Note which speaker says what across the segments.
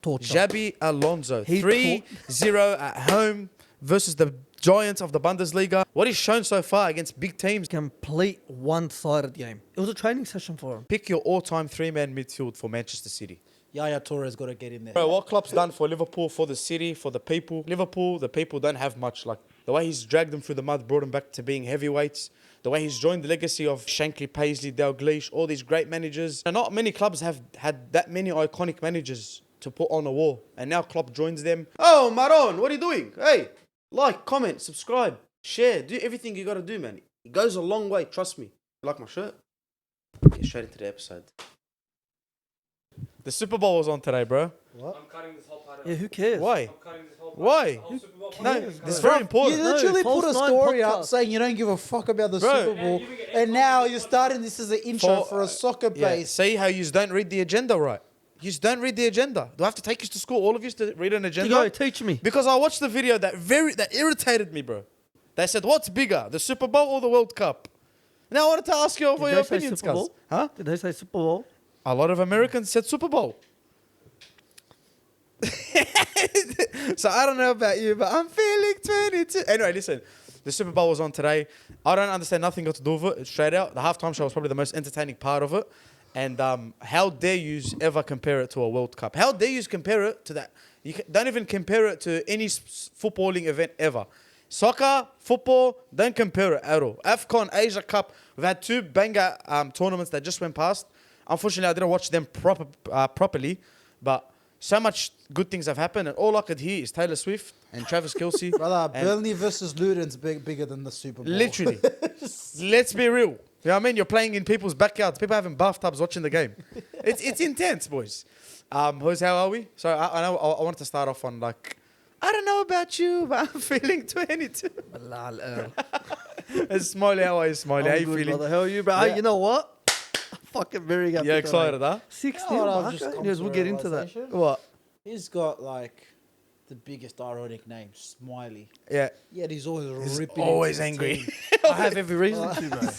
Speaker 1: Torture.
Speaker 2: Xabi Alonso, 3-0 at home versus the giants of the Bundesliga. What he's shown so far against big teams.
Speaker 1: Complete one-sided game. It was a training session for him.
Speaker 2: Pick your all-time three-man midfield for Manchester City.
Speaker 3: Yaya Toure's got to get in there.
Speaker 2: Bro, what Klopp's done for Liverpool, for the city, for the people. Liverpool, the people don't have much. Like the way he's dragged them through the mud, brought them back to being heavyweights. The way he's joined the legacy of Shankly, Paisley, Dalglish, all these great managers. And not many clubs have had that many iconic managers to put on a wall. And now Klopp joins them. Oh, Maron, what are you doing? Hey, like, comment, subscribe, share. Do everything you got to do, man. It goes a long way, trust me. You like my shirt? Get straight into the episode. The Super Bowl was on today, bro.
Speaker 3: What?
Speaker 4: I'm cutting this whole part out.
Speaker 1: Yeah, who cares?
Speaker 2: Why?
Speaker 4: I'm cutting this whole part.
Speaker 2: Why?
Speaker 4: The whole Super Bowl
Speaker 2: No,
Speaker 4: part.
Speaker 2: it's very important.
Speaker 3: You literally
Speaker 1: No,
Speaker 3: put a
Speaker 1: False Nine
Speaker 3: story up
Speaker 1: podcast.
Speaker 3: saying you don't give a fuck about the
Speaker 2: Bro.
Speaker 3: Super Bowl, and now you're starting this as an intro for a soccer
Speaker 2: Yeah,
Speaker 3: base.
Speaker 2: see how you don't read the agenda right. You just don't read the agenda. Do I have to take you to school, all of you, to read an agenda?
Speaker 1: Go, teach me.
Speaker 2: Because I watched the video that irritated me, bro. They said, what's bigger, the Super Bowl or the World Cup? Now I wanted to ask you for
Speaker 1: Did
Speaker 2: your
Speaker 1: they say
Speaker 2: opinions,
Speaker 1: Super
Speaker 2: guys.
Speaker 1: Bowl?
Speaker 2: Huh?
Speaker 1: Did they say Super Bowl?
Speaker 2: A lot of Americans said Super Bowl. So I don't know about you, but I'm feeling 22. Anyway, listen. The Super Bowl was on today. I don't understand nothing got to do with it. Straight out. The halftime show was probably the most entertaining part of it. And how dare you ever compare it to a World Cup? How dare you compare it to that? Don't even compare it to any footballing event ever. Soccer, football, don't compare it at all. AFCON, Asia Cup. We've had two banger tournaments that just went past. Unfortunately, I didn't watch them properly. But so much good things have happened. And all I could hear is Taylor Swift and Travis Kelce.
Speaker 3: Brother,
Speaker 2: and
Speaker 3: Burnley versus Luton's bigger than the Super Bowl.
Speaker 2: literally. Let's be real. You know what I mean? You're playing in people's backyards. People having bathtubs watching the game. It's intense, boys. How are we? So I know I wanted to start off on like, I don't know about you, but I'm feeling 22. It's Smiley. How are you, Smiley? How you
Speaker 1: good,
Speaker 2: feeling?
Speaker 1: brother. How are you, bro?
Speaker 2: Yeah.
Speaker 1: You know what? I'm fucking very happy.
Speaker 2: You excited, huh?
Speaker 1: 6
Speaker 3: You know what
Speaker 1: 0
Speaker 3: I've just come
Speaker 1: Yes,
Speaker 3: to
Speaker 1: we'll
Speaker 3: a
Speaker 1: get into that.
Speaker 3: realisation?
Speaker 1: What?
Speaker 3: He's got like the biggest ironic name, Smiley.
Speaker 2: Yeah.
Speaker 3: Yet he's always
Speaker 2: He's
Speaker 3: ripping.
Speaker 2: always
Speaker 3: into the
Speaker 2: angry.
Speaker 3: team.
Speaker 1: I have every reason to, bro.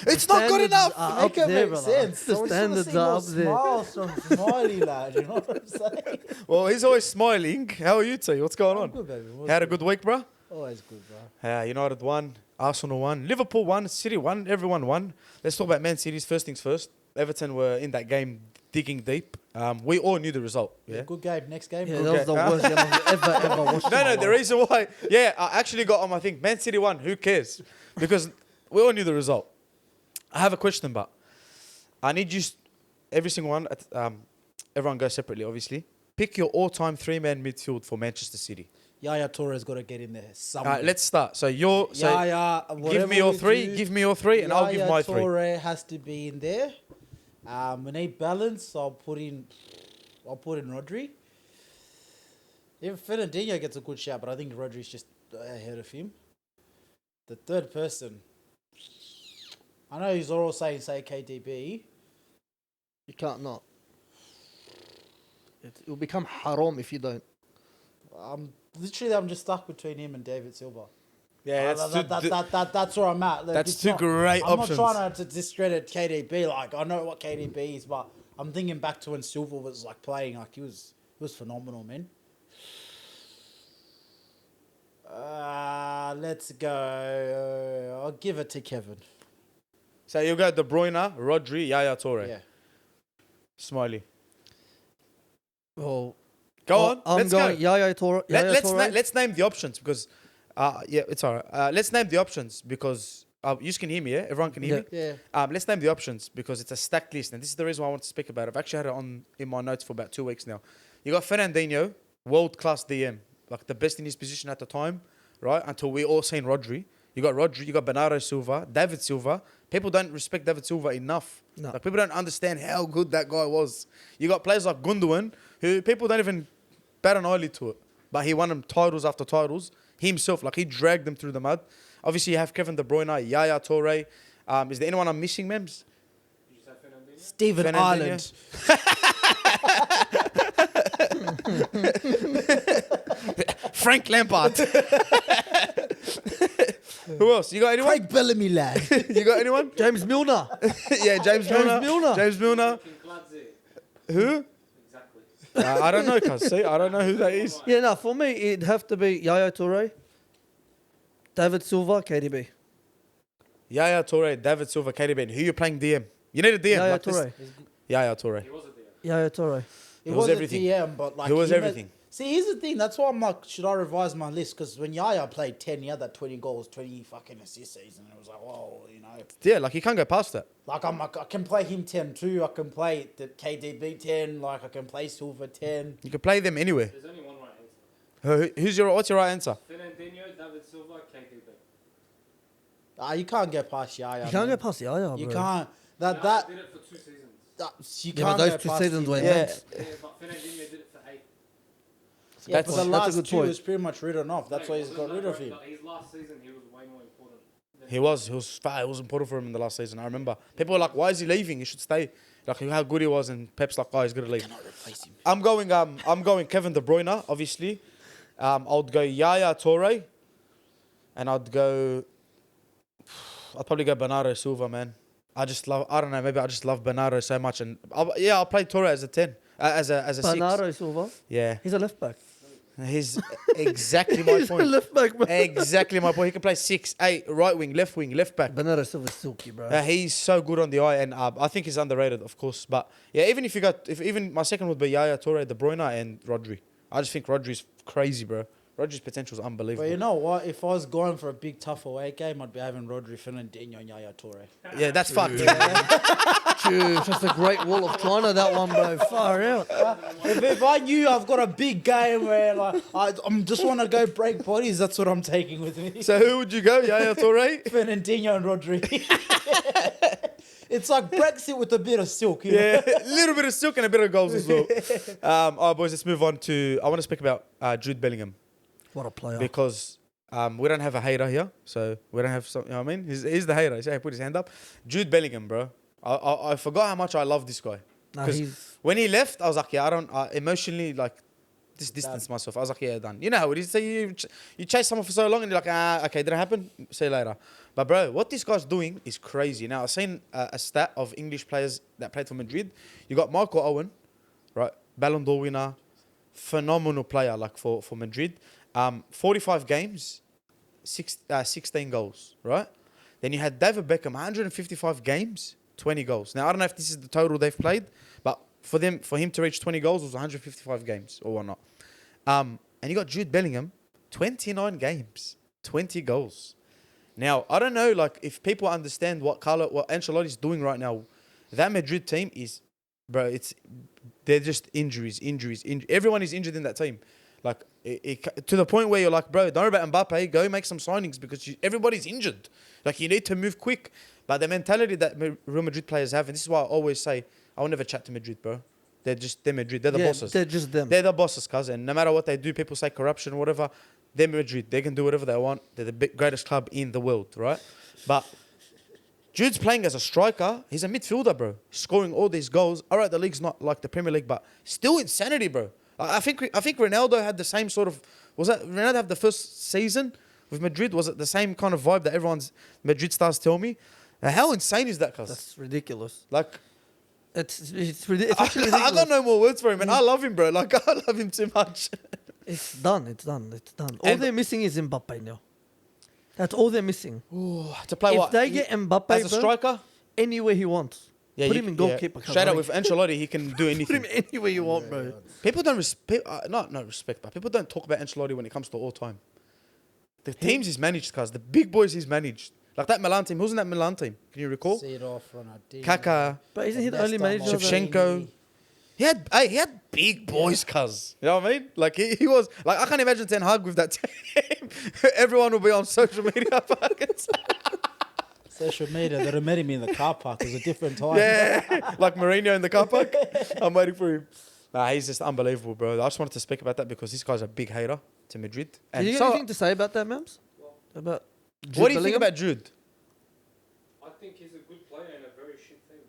Speaker 2: It's not good
Speaker 1: Standards
Speaker 2: enough.
Speaker 1: are
Speaker 3: Make
Speaker 1: up
Speaker 3: it
Speaker 1: there,
Speaker 3: make
Speaker 1: brother.
Speaker 3: sense.
Speaker 1: The
Speaker 3: So we should
Speaker 1: standards
Speaker 3: see
Speaker 1: are
Speaker 3: more
Speaker 1: up there.
Speaker 3: smiles from Smiley, lad. You know what I'm saying?
Speaker 2: Well, he's always smiling. How are you, T? What's going
Speaker 3: I'm
Speaker 2: on?
Speaker 3: good, baby.
Speaker 2: Had a good week, bro?
Speaker 3: Always good, bro.
Speaker 2: United won. Arsenal won. Liverpool won. City won. Everyone won. Let's talk about Man City's first things first. Everton were in that game digging deep. We all knew the result. Yeah.
Speaker 3: Good game. Next game.
Speaker 1: Yeah,
Speaker 3: Good
Speaker 1: that was the worst game I've ever watched.
Speaker 2: No, the reason why, I actually got on. I think Man City won. Who cares? Because we all knew the result. I have a question, but I need you, every single one. Everyone goes separately, obviously. Pick your all-time three-man midfield for Manchester City.
Speaker 3: Yaya Toure's got to get in there. Somewhere.
Speaker 2: Let's start. So
Speaker 3: Yaya,
Speaker 2: give me your three. Give me your three, and I'll give my three.
Speaker 3: Toure has to be in there. We need balance. I'll put in Rodri. Even Fernandinho gets a good shot, but I think Rodri's just ahead of him. The third person, I know he's all saying say KDB.
Speaker 1: You can't not. It will become haram if you don't.
Speaker 3: I'm just stuck between him and David Silva.
Speaker 2: Yeah,
Speaker 3: That's where I'm at. Like,
Speaker 2: that's
Speaker 3: it's
Speaker 2: two
Speaker 3: not-
Speaker 2: great
Speaker 3: I'm
Speaker 2: options.
Speaker 3: not trying to discredit KDB. Like I know what KDB is, but I'm thinking back to when Silva was like playing. Like he was phenomenal, man. Let's go. I'll give it to Kevin.
Speaker 2: So you got De Bruyne, Rodri, Yaya Toure.
Speaker 3: Yeah.
Speaker 2: Smiley.
Speaker 1: Well,
Speaker 2: Go on.
Speaker 1: I'm
Speaker 2: Let's
Speaker 1: going
Speaker 2: go.
Speaker 1: Yaya Toure.
Speaker 2: Let's name the options because, it's alright. Let's name the options because you can hear me, yeah? Everyone can hear me.
Speaker 3: Yeah.
Speaker 2: Let's name the options because it's a stacked list, and this is the reason why I want to speak about it. I've actually had it in my notes for about 2 weeks now. You got Fernandinho, world-class DM, like the best in his position at the time, right? Until we all seen Rodri. You got Rodri, you got Bernardo Silva, David Silva. People don't respect David Silva enough.
Speaker 1: No.
Speaker 2: Like people don't understand how good that guy was. You got players like Gundogan, who people don't even bat an eyelid to it. But he won them titles after titles. He himself, like he dragged them through the mud. Obviously, you have Kevin De Bruyne, Yaya Toure. Is there anyone I'm missing, Mems?
Speaker 4: Did you say Fernandinho?
Speaker 3: Stephen
Speaker 2: Fernandinho.
Speaker 3: Ireland.
Speaker 2: Frank Lampard. Who else? You got anyone?
Speaker 3: Craig Bellamy, lad.
Speaker 2: You got anyone?
Speaker 1: James Milner.
Speaker 2: Yeah, James Milner.
Speaker 1: Milner.
Speaker 2: James Milner.
Speaker 4: Fucking Gladze.
Speaker 2: Who?
Speaker 4: Exactly.
Speaker 2: I don't know, cuz. See, I don't know who that is.
Speaker 1: Yeah, no, for me, it'd have to be Yaya Toure, David Silva, KDB.
Speaker 2: Yaya Toure, David Silva, KDB. Who you playing DM? You need a DM.
Speaker 1: Yaya
Speaker 2: like this.
Speaker 1: Toure.
Speaker 2: Yaya Toure.
Speaker 4: He was a DM.
Speaker 1: Yaya Toure.
Speaker 3: It
Speaker 2: was
Speaker 3: was
Speaker 2: everything.
Speaker 3: a DM, but like
Speaker 2: He was
Speaker 3: had-
Speaker 2: everything.
Speaker 3: See, here's the thing. That's why I'm like, should I revise my list? Because when Yaya played 10, he had that 20 goals, 20 fucking assists season. And it was like, whoa, you know.
Speaker 2: Yeah, like you can't go past that.
Speaker 3: Like, I'm like, I can play him 10 too. I can play the KDB 10. Like, I can play Silva 10.
Speaker 2: You can play them anywhere.
Speaker 4: There's only one right answer.
Speaker 2: What's your right answer?
Speaker 4: Fernandinho, David Silva, KDB.
Speaker 3: You can't get past Yaya.
Speaker 1: You can't
Speaker 3: man.
Speaker 1: go past Yaya,
Speaker 3: You
Speaker 1: bro.
Speaker 3: can't.
Speaker 4: Yaya
Speaker 3: That
Speaker 4: did it for 2 seasons.
Speaker 3: you
Speaker 1: Yeah,
Speaker 3: can't
Speaker 1: but those
Speaker 3: go
Speaker 1: 2
Speaker 3: past
Speaker 1: seasons
Speaker 3: him.
Speaker 1: were
Speaker 2: Yeah.
Speaker 1: immense.
Speaker 4: Yeah, but Fernandinho did it for 8.
Speaker 3: Yeah,
Speaker 2: That's-
Speaker 3: but the
Speaker 1: that's a
Speaker 3: last
Speaker 1: good
Speaker 3: 2
Speaker 1: point.
Speaker 3: was pretty much written off. That's why he's got rid of him.
Speaker 4: His last season, he was way more important. than-
Speaker 2: He was fat. It was important for him in the last season. I remember. People were like, why is he leaving? He should stay. Like how good he was, and Pep's like, oh, he's gonna leave.
Speaker 3: Cannot replace him.
Speaker 2: I'm going Kevin De Bruyne, obviously. I'd go Yaya Toure. And I'd probably go Bernardo Silva, man. I don't know, maybe I just love Bernardo so much. And I'll play Toure as a 10, as a 6.
Speaker 1: Bernardo Silva.
Speaker 2: Yeah.
Speaker 1: He's a left back.
Speaker 2: He's exactly my
Speaker 1: He's a
Speaker 2: point.
Speaker 1: left back, bro.
Speaker 2: Exactly my point. He can play 6, 8, right wing, left back.
Speaker 1: Bernardo Silva's silky, bro.
Speaker 2: He's so good on the eye, and I think he's underrated, of course. But yeah, even my second would be Yaya Toure, De Bruyne, and Rodri. I just think Rodri's crazy, bro. Rodri's potential is unbelievable.
Speaker 3: But you know what? If I was going for a big tough away game, I'd be having Rodri, Fernandinho, and Yaya Toure.
Speaker 2: Yeah, that's fucked.
Speaker 1: Dude, just a great wall of China, that one, bro. Far out.
Speaker 3: If I knew I've got a big game where like I'm just want to go break bodies, that's what I'm taking with me.
Speaker 2: So who would you go, Yaya Toure?
Speaker 3: Fernandinho and Rodri. It's like Brexit with a bit of silk. You know?
Speaker 2: Yeah, a little bit of silk and a bit of goals as well. All right, boys, let's move on to. I want to speak about Jude Bellingham
Speaker 1: What a player.
Speaker 2: because we don't have a hater here, so we don't have some. You know what I mean? He's the hater. He put his hand up. Jude Bellingham, bro. I forgot how much I love this guy.
Speaker 1: Nah,
Speaker 2: Because
Speaker 1: he's
Speaker 2: when he left, I was like, yeah, I don't emotionally like just distance myself. I was like, yeah, done. You know how it is. So you chase someone for so long and you're like, okay, didn't happen. See you later. But bro, what this guy's doing is crazy. Now I've seen a stat of English players that played for Madrid. You got Michael Owen, right? Ballon d'Or winner, phenomenal player like for Madrid. 45 games, 16 goals, right? Then you had David Beckham, 155 games, 20 goals. Now I don't know if this is the total they've played, but for him to reach 20 goals was 155 games or whatnot. And you got Jude Bellingham, 29 games, 20 goals. Now I don't know, like if people understand what Ancelotti's doing right now. That Madrid team is, bro. They're just injuries. Everyone is injured in that team. Like to the point where you're like, bro, don't worry about Mbappe. Go make some signings because everybody's injured. Like you need to move quick. But the mentality that Real Madrid players have, and this is why I always say, I will never chat to Madrid, bro. They're Madrid. They're the bosses.
Speaker 1: They're just them.
Speaker 2: They're the bosses, cuz. And no matter what they do, people say corruption or whatever. They're Madrid. They can do whatever they want. They're the greatest club in the world, right? But Jude's playing as a striker. He's a midfielder, bro. Scoring all these goals. All right, the league's not like the Premier League, but still insanity, bro. I think Ronaldo had the same sort of. Was that Ronaldo have the first season with Madrid? Was it the same kind of vibe that everyone's Madrid stars tell me? How insane is that, cuz?
Speaker 1: That's ridiculous.
Speaker 2: Like,
Speaker 1: It's actually ridiculous.
Speaker 2: I got no more words for him, man. I love him, bro. Like, I love him too much.
Speaker 1: It's done. All they're missing is Mbappe now. That's all they're missing.
Speaker 2: To play
Speaker 1: If
Speaker 2: what?
Speaker 1: they get Mbappe,
Speaker 2: as a
Speaker 1: bro,
Speaker 2: striker?
Speaker 1: anywhere he wants. Put him in goalkeeper. cuz,
Speaker 2: Straight up
Speaker 1: like,
Speaker 2: with Ancelotti, he can do
Speaker 1: Put
Speaker 2: anything.
Speaker 1: him anywhere you want, bro.
Speaker 2: People don't respect, not respect, but people don't talk about Ancelotti when it comes to all time. The teams he's managed, cuz. The big boys he's managed. Like that Milan team. Who's in that Milan team? Can you recall?
Speaker 3: See it off, Ronaldinho.
Speaker 2: Kaka,
Speaker 1: But isn't he the only manager?
Speaker 2: Shevchenko. He had big boys, cuz. You know what I mean? Like he was like, I can't imagine Ten Hag with that team. Everyone will be on social media.
Speaker 3: Social media. They're meeting me in the car park. It was a different time.
Speaker 2: Yeah, like Mourinho in the car park. I'm waiting for him. Nah, he's just unbelievable, bro. I just wanted to speak about that because this guy's a big hater to Madrid.
Speaker 1: Do you got anything to say about that, Mams? About Jude
Speaker 2: what do you think
Speaker 1: Bellingham?
Speaker 2: about Jude?
Speaker 4: I think he's a good player in a very shit team.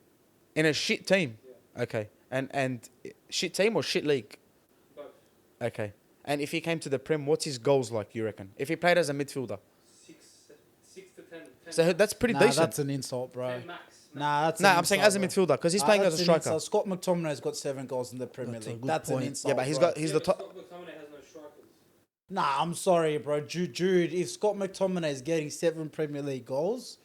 Speaker 2: In a shit team?
Speaker 4: Yeah.
Speaker 2: Okay. And shit team or shit league?
Speaker 4: Both.
Speaker 2: Okay. And if he came to the Prem, what's his goals like, you reckon? If he played as a midfielder?
Speaker 4: 6 to 10.
Speaker 2: So that's pretty
Speaker 3: Nah,
Speaker 2: decent.
Speaker 3: that's an insult, bro.
Speaker 4: 10 max.
Speaker 3: Nah, that's
Speaker 2: Nah,
Speaker 3: an
Speaker 2: I'm saying
Speaker 3: inside,
Speaker 2: as a
Speaker 3: bro.
Speaker 2: midfielder because he's playing as a
Speaker 3: That's an
Speaker 2: striker.
Speaker 3: inside. Scott McTominay's got 7 goals in the Premier
Speaker 1: That's a
Speaker 3: League.
Speaker 1: good
Speaker 3: That's
Speaker 1: point.
Speaker 3: an inside.
Speaker 2: Yeah, but he's
Speaker 3: bro.
Speaker 2: got he's
Speaker 4: Yeah,
Speaker 2: the
Speaker 4: but
Speaker 2: top.
Speaker 4: Scott McTominay has no strikers.
Speaker 3: Nah, I'm sorry, bro. Jude, if Scott McTominay is getting 7 Premier League goals,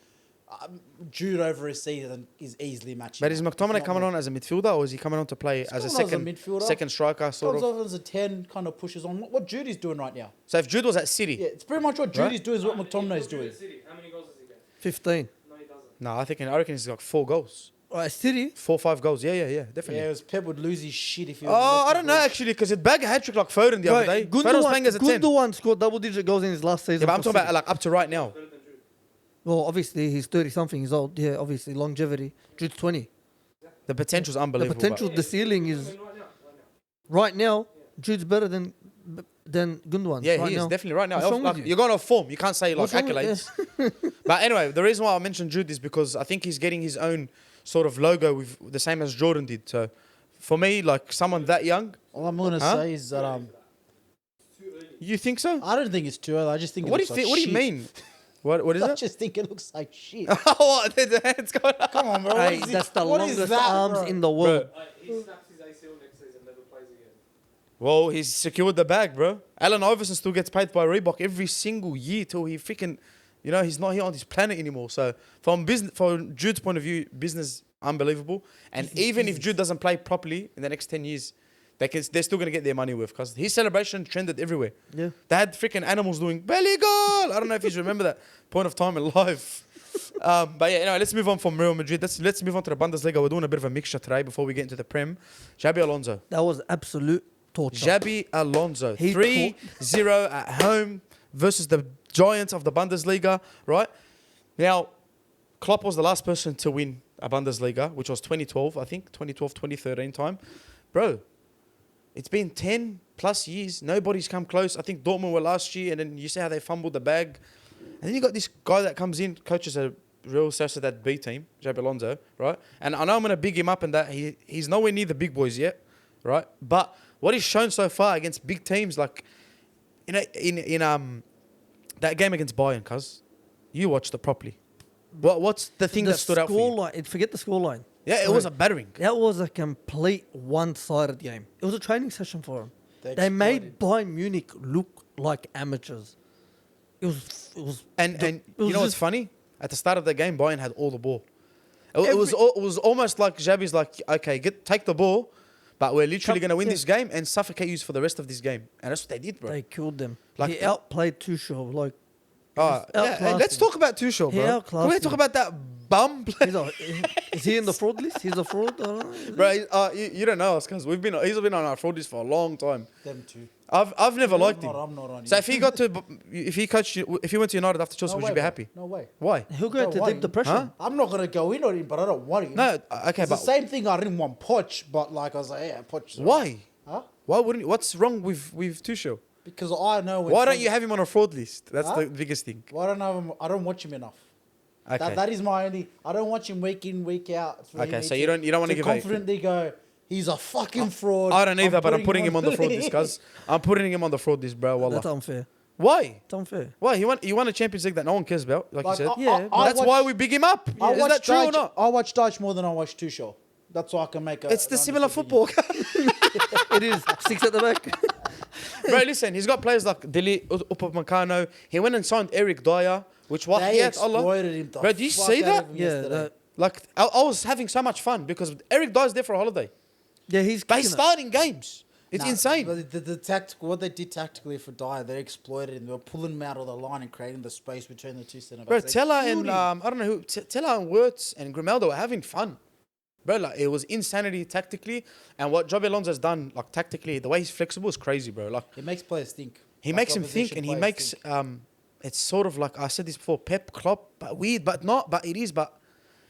Speaker 3: Jude over a season is easily matching.
Speaker 2: But is
Speaker 3: that. It's
Speaker 2: McTominay
Speaker 3: not
Speaker 2: coming
Speaker 3: more.
Speaker 2: on as a midfielder or is he coming on to play as a
Speaker 3: coming on as a
Speaker 2: second
Speaker 3: midfielder.
Speaker 2: second striker sort
Speaker 3: Comes
Speaker 2: of?
Speaker 3: off as a 10, kind of pushes on. What Jude is doing right now.
Speaker 2: So if Jude was at City,
Speaker 3: Yeah, it's pretty much what Jude
Speaker 2: Right.
Speaker 3: is doing is what McTominay is
Speaker 4: He's got
Speaker 3: doing.
Speaker 4: City. How many goals does he get?
Speaker 1: 15.
Speaker 4: No, he doesn't.
Speaker 2: no, I reckon he's got 4 goals,
Speaker 1: Right, City.
Speaker 2: 4-5 goals. Yeah,
Speaker 3: Yeah,
Speaker 2: definitely.
Speaker 3: it was Pep would lose his shit if he.
Speaker 2: Oh, I don't know actually because it bag a hat trick like Foden the other day. Foden was playing as a 10.
Speaker 1: Gundogan scored double-digit goals in his last season.
Speaker 2: Yeah, but I'm
Speaker 1: for
Speaker 2: talking about
Speaker 1: City.
Speaker 2: like up to right now.
Speaker 4: Better than Jude.
Speaker 1: Well, obviously he's 30-something years old. Yeah, obviously longevity. Jude's 20.
Speaker 2: The potential's
Speaker 1: The
Speaker 2: unbelievable.
Speaker 1: potential, the ceiling
Speaker 4: I
Speaker 1: is
Speaker 4: mean, right now.
Speaker 1: right now. Jude's better than Gundogan.
Speaker 2: Yeah,
Speaker 1: right
Speaker 2: he is
Speaker 1: now.
Speaker 2: definitely right now.
Speaker 1: What's wrong
Speaker 2: Like,
Speaker 1: with you?
Speaker 2: you're going off form. You can't say like
Speaker 1: What's wrong with-
Speaker 2: accolades. But anyway, the reason why I mentioned Jude is because I think he's getting his own sort of logo with the same as Jordan did. So for me, like someone that young,
Speaker 3: All I'm gonna
Speaker 2: Huh?
Speaker 3: say is that
Speaker 2: you think so?
Speaker 3: I don't think it's too early. I just think. It
Speaker 2: What do
Speaker 3: looks
Speaker 2: you
Speaker 3: like
Speaker 2: think? What do you
Speaker 3: shit.
Speaker 2: mean? What is
Speaker 3: I
Speaker 2: it?
Speaker 3: just think it looks like shit.
Speaker 2: What? The hands going up.
Speaker 3: Come on, bro. What
Speaker 1: Hey,
Speaker 3: is it-
Speaker 1: that's the
Speaker 3: what is
Speaker 1: longest
Speaker 3: that,
Speaker 1: arms
Speaker 3: bro?
Speaker 1: in the world.
Speaker 4: He snaps his ACL next season, never plays again.
Speaker 2: Well, he's secured the bag, bro. Allen Iverson still gets paid by Reebok every single year till he freaking, he's not here on this planet anymore. So from Jude's point of view, business unbelievable. And even if Jude doesn't play properly in the next 10 years, they're still gonna get their money worth because his celebration trended everywhere.
Speaker 1: Yeah.
Speaker 2: They had freaking animals doing belly goal. I don't know if you remember that point of time in life. But yeah, anyway, let's move on from Real Madrid. Let's move on to the Bundesliga. We're doing a bit of a mixture today before we get into the Prem. Xabi Alonso.
Speaker 1: That was absolute torture.
Speaker 2: Xabi Alonso.
Speaker 1: He
Speaker 2: 3-0 at home versus the giants of the Bundesliga, right? Now, Klopp was the last person to win a Bundesliga, which was 2012, I think. 2012, 2013 time. Bro, it's been 10 plus years. Nobody's come close. I think Dortmund were last year, and then you see how they fumbled the bag. And then you got this guy that comes in, coaches a Real Sociedad B team, Xabi Alonso, right? And I know I'm going to big him up and that he's nowhere near the big boys yet, right? But what he's shown so far against big teams, like in that game against Bayern, cuz you watched it properly. What's the thing that stood out for you?
Speaker 1: Scoreline. Forget the scoreline.
Speaker 2: Yeah, it was a battering.
Speaker 1: That was a complete one-sided game. It was a training session for them. They made Bayern Munich look like amateurs. It was.
Speaker 2: And
Speaker 1: it
Speaker 2: you
Speaker 1: was
Speaker 2: know what's
Speaker 1: just-
Speaker 2: funny? At the start of the game, Bayern had all the ball. It was almost like Xabi's like, okay, take the ball, but we're literally going to win
Speaker 1: Yeah.
Speaker 2: this game and suffocate you for the rest of this game. And that's what they did, bro.
Speaker 1: They killed them.
Speaker 2: Like
Speaker 1: He
Speaker 2: the-
Speaker 1: outplayed Tuchel. Like
Speaker 2: Yeah, hey,
Speaker 1: outclassed
Speaker 2: let's
Speaker 1: him.
Speaker 2: talk about Tuchel,
Speaker 1: He
Speaker 2: bro. Can
Speaker 1: outclassed
Speaker 2: we talk
Speaker 1: him.
Speaker 2: about that bum player?
Speaker 1: is he in the fraud list? He's a fraud. I don't know.
Speaker 2: Bro, you don't know us, cuz he's been on our fraud list for a long time.
Speaker 3: Them two.
Speaker 2: I've never liked him.
Speaker 3: I'm not on
Speaker 2: So
Speaker 3: you.
Speaker 2: if he went to United after Chelsea,
Speaker 3: No
Speaker 2: would
Speaker 3: way,
Speaker 2: you be
Speaker 3: bro.
Speaker 2: happy?
Speaker 3: No way.
Speaker 2: Why?
Speaker 1: He'll go
Speaker 3: Don't
Speaker 1: into
Speaker 3: worry.
Speaker 1: deep depression.
Speaker 2: Huh?
Speaker 3: I'm not gonna go in on him, but I don't want him.
Speaker 2: No, okay,
Speaker 3: It's
Speaker 2: but
Speaker 3: the same thing. I didn't want Poch, but like I was like, yeah, Poch. is
Speaker 2: why?
Speaker 3: Huh?
Speaker 2: Why wouldn't you? What's wrong with Tuchel?
Speaker 3: Because I know. When
Speaker 2: Why don't you have him on a fraud list? That's
Speaker 3: Huh?
Speaker 2: the biggest thing.
Speaker 3: Why don't I have him? I don't watch him enough.
Speaker 2: Okay.
Speaker 3: That is my only. I don't watch him week in, week out. for
Speaker 2: Okay,
Speaker 3: me
Speaker 2: so you don't wanna
Speaker 3: to
Speaker 2: give a-
Speaker 3: confidently go. He's a fucking fraud.
Speaker 2: I don't either, but I'm putting him on the fraud list,
Speaker 3: list,
Speaker 2: cuz. I'm putting him on the fraud list, bro. Wallah.
Speaker 1: That's unfair.
Speaker 2: Why?
Speaker 1: It's unfair.
Speaker 2: Why? He won a Champions League that no one cares about, like you said.
Speaker 1: Yeah,
Speaker 2: That's why we big him up.
Speaker 3: I
Speaker 2: Is
Speaker 3: watch
Speaker 2: that true or
Speaker 3: Dyche-
Speaker 2: not?
Speaker 3: I watch Dyche more than I watch Tuchel. That's why I can make a.
Speaker 2: It's the
Speaker 3: an
Speaker 2: similar
Speaker 3: honest opinion.
Speaker 2: football.
Speaker 1: It is 6 at the back.
Speaker 2: Bro, listen, he's got players like Dili Upamecano. He went and signed Eric Dyer, which
Speaker 3: They
Speaker 2: Wahiyat Allah.
Speaker 3: exploited him. The
Speaker 2: Bro, do you
Speaker 3: fuck
Speaker 2: see
Speaker 3: out
Speaker 2: that?
Speaker 3: of him
Speaker 1: Yeah,
Speaker 3: yesterday.
Speaker 2: Like, I was having so much fun because Eric Dyer's there for a holiday.
Speaker 1: Yeah, he's.
Speaker 2: But he's
Speaker 1: kicking it.
Speaker 2: starting games. It's
Speaker 3: Nah,
Speaker 2: insane.
Speaker 3: But the tactical, what they did tactically for Dyer, they exploited him. They were pulling him out of the line and creating the space between the two centre
Speaker 2: Bro,
Speaker 3: backs.
Speaker 2: Teller and I don't know who. Teller and Wirtz and Grimaldo were having fun. Bro, like it was insanity tactically, and what Xabi Alonso's done, like tactically, the way he's flexible is crazy, bro. Like
Speaker 3: It makes players think.
Speaker 2: he
Speaker 3: Like
Speaker 2: makes him think,
Speaker 3: opposition
Speaker 2: and he
Speaker 3: players
Speaker 2: makes
Speaker 3: think.
Speaker 2: it's sort of like I said this before, Pep, Klopp, but weird, but not, but it is, but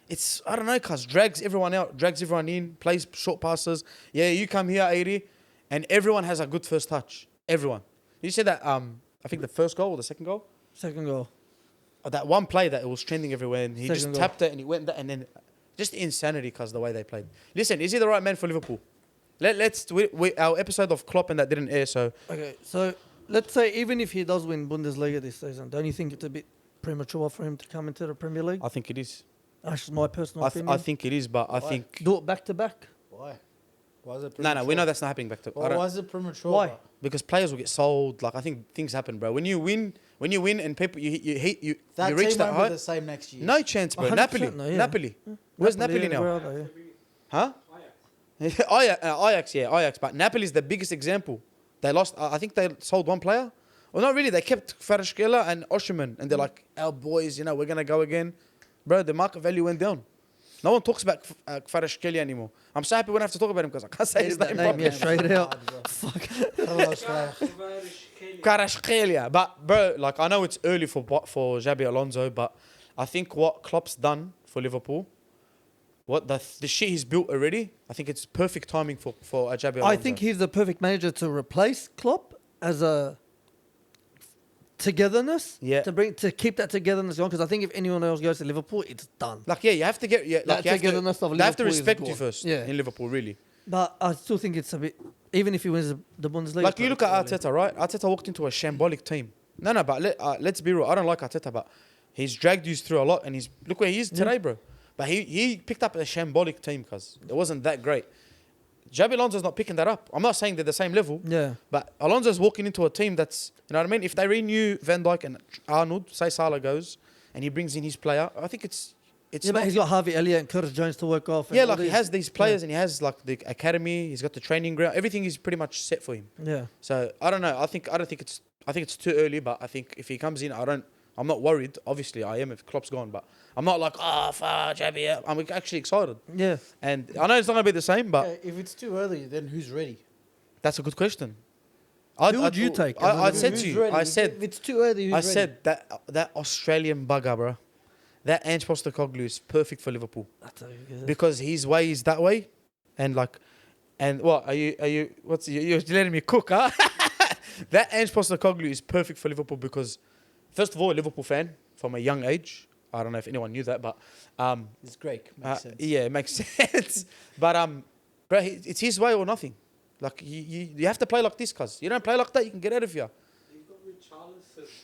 Speaker 2: it's I don't know, cuz drags everyone out, drags everyone in, plays short passes. Yeah, you come here, 80, and everyone has a good first touch. Everyone. You said that I think the first goal or the second goal.
Speaker 1: Second goal.
Speaker 2: That one play that it was trending everywhere, and he
Speaker 1: Second
Speaker 2: just
Speaker 1: goal.
Speaker 2: tapped it and he went and then just insanity because the way they played. Listen, is he the right man for Liverpool? Our episode of Klopp and that didn't air, so
Speaker 1: Okay, so let's say even if he does win Bundesliga this season, don't you think it's a bit premature for him to come into the Premier League?
Speaker 2: I think it is.
Speaker 1: That's my personal opinion.
Speaker 2: I think it is, but I
Speaker 3: Why?
Speaker 2: think
Speaker 1: Do it back to back.
Speaker 3: Why? Why is it
Speaker 2: no,
Speaker 3: premature?
Speaker 2: we know that's not happening back to. I
Speaker 3: Why
Speaker 2: don't-
Speaker 3: is it premature?
Speaker 1: Why?
Speaker 3: bro?
Speaker 2: because players will get sold. Like I think things happen, bro. When you win and people you
Speaker 3: That
Speaker 2: reach
Speaker 3: team
Speaker 2: that
Speaker 3: won't be
Speaker 2: height.
Speaker 3: the same next year.
Speaker 2: No chance, bro.
Speaker 1: 100%,
Speaker 2: Napoli,
Speaker 1: no, yeah.
Speaker 2: Napoli. Where's Napoli
Speaker 1: yeah,
Speaker 2: now?
Speaker 1: where are they? Yeah.
Speaker 2: Huh? Ajax, yeah, Ajax. But Napoli's the biggest example. They lost. I think they sold one player. Well, not really. They kept Kvaratskhelia and Osherman, and they're like, our boys, we're gonna go again, bro. The market value went down. No one talks about Kvaratskhelia anymore. I'm so happy we don't have to talk about him because I can't say his name
Speaker 1: Name,
Speaker 2: properly.
Speaker 1: yeah, straight out.
Speaker 3: Fuck.
Speaker 2: Kvaratskhelia. But bro, like I know it's early for Xabi Alonso, but I think what Klopp's done for Liverpool, what the shit he's built already, I think it's perfect timing for Xabi Alonso.
Speaker 1: I think he's the perfect manager to replace Klopp as a togetherness.
Speaker 2: Yeah.
Speaker 1: To keep that togetherness going, because I think if anyone else goes to Liverpool, it's done.
Speaker 2: like you have to get
Speaker 1: That togetherness of
Speaker 2: they have to
Speaker 1: Liverpool is
Speaker 2: respect you
Speaker 1: gone.
Speaker 2: first
Speaker 1: Yeah.
Speaker 2: in Liverpool, really.
Speaker 1: But I still think it's a bit. Even if he wins the Bundesliga,
Speaker 2: Like you look at
Speaker 1: probably.
Speaker 2: Arteta, right? Arteta walked into a shambolic team. No, but let's be real. I don't like Arteta, but he's dragged you through a lot, and look where he is today, bro. But he picked up a shambolic team because it wasn't that great. Xabi Alonso's not picking that up. I'm not saying they're the same level,
Speaker 1: Yeah.
Speaker 2: but Alonso's walking into a team that's, you know what I mean? If they renew Van Dijk and Arnold, say Salah goes, and he brings in his player, I think it's
Speaker 1: Yeah, but
Speaker 2: not-
Speaker 1: he's got Harvey Elliott and Curtis Jones to work off. and
Speaker 2: yeah,
Speaker 1: all
Speaker 2: like he
Speaker 1: these-
Speaker 2: has these players and he has like the academy, he's got the training ground, everything is pretty much set for him.
Speaker 1: Yeah.
Speaker 2: So I don't know. I think it's too early, but I think if he comes in, I'm not worried. Obviously, I am if Klopp's gone, but I'm not like fuck Xabi. I'm actually excited,
Speaker 1: Yeah.
Speaker 2: and I know it's not gonna be the same, but
Speaker 3: Okay, if it's too early, then who's ready?
Speaker 2: that's a good question.
Speaker 1: Who would you take?
Speaker 2: I said
Speaker 3: Who's
Speaker 2: to you.
Speaker 3: ready?
Speaker 2: I
Speaker 3: If
Speaker 2: said
Speaker 3: it's too early, who's
Speaker 2: I
Speaker 3: ready?
Speaker 2: said that Australian bugger, bro. That Ange Postecoglou is perfect for Liverpool
Speaker 1: That's a good.
Speaker 2: because his way is that way, and what are you? You're letting me cook, huh? That Ange Postecoglou is perfect for Liverpool because, first of all, a Liverpool fan from a young age. I don't know if anyone knew that, but
Speaker 3: It's great. Makes sense.
Speaker 2: yeah, it makes sense. But bro, it's his way or nothing. Like you have to play like this, cuz you don't play like that, you can get out of here.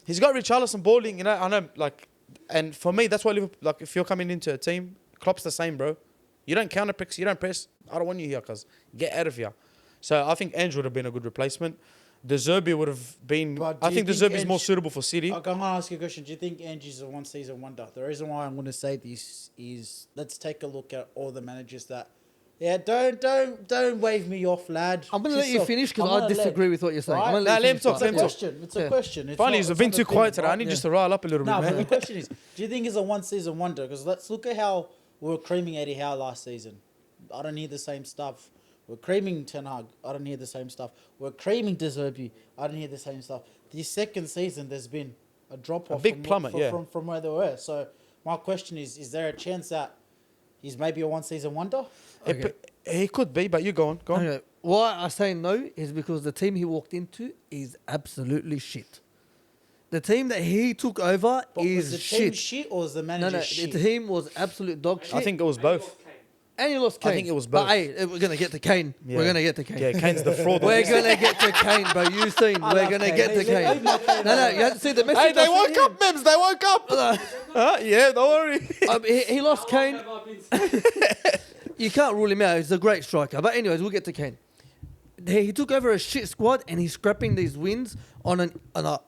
Speaker 2: He's got Richarlison balling, I know, like, and for me, that's why Liverpool, like, if you're coming into a team, Klopp's the same, bro. You don't counter press, you don't press. I don't want you here, cuz get out of here. So I think Ange would have been a good replacement. De Zerbi would have been.
Speaker 3: But do
Speaker 2: I
Speaker 3: you
Speaker 2: think De
Speaker 3: think
Speaker 2: Zerbi is more
Speaker 3: Ange-
Speaker 2: suitable for City.
Speaker 3: Okay, I'm gonna ask you a question. Do you think Angie's a one-season wonder? The reason why I'm gonna say this is let's take a look at all the managers that. Yeah, don't wave me off, lad.
Speaker 1: I'm gonna let you
Speaker 3: Yourself.
Speaker 1: finish
Speaker 3: I'm
Speaker 1: because
Speaker 3: gonna
Speaker 1: I disagree with what you're saying.
Speaker 3: Right.
Speaker 1: I'm gonna
Speaker 2: Nah,
Speaker 1: let
Speaker 2: let
Speaker 1: you
Speaker 2: him talk,
Speaker 1: finish,
Speaker 2: let him
Speaker 1: but-
Speaker 2: talk.
Speaker 3: It's a
Speaker 1: Yeah.
Speaker 3: question. It's
Speaker 2: Finally,
Speaker 3: not-
Speaker 2: you've been
Speaker 3: it's
Speaker 2: too
Speaker 3: not a
Speaker 2: quiet
Speaker 3: thing,
Speaker 2: today. I
Speaker 3: right?
Speaker 2: need
Speaker 1: Yeah.
Speaker 2: just to rile up a little
Speaker 3: No,
Speaker 2: bit,
Speaker 3: but
Speaker 2: man.
Speaker 3: the question is, do you think it's a one-season wonder? Because let's look at how we were creaming Eddie Howe last season. I don't hear the same stuff. We're creaming Ten Hag. I don't hear the same stuff. We're creaming De Zerbi. I don't hear the same stuff. The second season, there's been a drop-off.
Speaker 2: big
Speaker 3: from,
Speaker 2: plummet, yeah.
Speaker 3: From where they were. So my question is there a chance that he's maybe a one-season wonder?
Speaker 1: Okay.
Speaker 2: He could be, but you go on.
Speaker 1: Okay. Why I say no is because the team he walked into is absolutely shit. The team that he took over
Speaker 3: But was
Speaker 1: is
Speaker 3: the team
Speaker 1: shit.
Speaker 3: shit or was the
Speaker 1: No,
Speaker 3: manager
Speaker 1: no,
Speaker 3: shit?
Speaker 1: the team was absolute dog shit.
Speaker 2: I think it was both.
Speaker 1: and you lost Kane.
Speaker 2: I think it was
Speaker 1: But
Speaker 2: both.
Speaker 1: hey, we're gonna get to Kane.
Speaker 2: Yeah.
Speaker 1: We're gonna get to Kane.
Speaker 2: Yeah, Kane's the fraud.
Speaker 1: We're gonna get to Kane, bro. You seen?
Speaker 3: I
Speaker 1: We're
Speaker 3: love
Speaker 1: gonna
Speaker 3: Kane.
Speaker 1: get to
Speaker 3: Leave
Speaker 1: Kane.
Speaker 3: my Kane
Speaker 1: No,
Speaker 3: alone.
Speaker 1: you have to see the message.
Speaker 2: Hey, they
Speaker 1: I sent
Speaker 2: woke
Speaker 1: you.
Speaker 2: up, Mems. They woke up. Yeah, don't worry.
Speaker 1: He lost Kane. You can't rule him out. He's a great striker. But anyways, we'll get to Kane. He took over a shit squad and he's scrapping these wins on a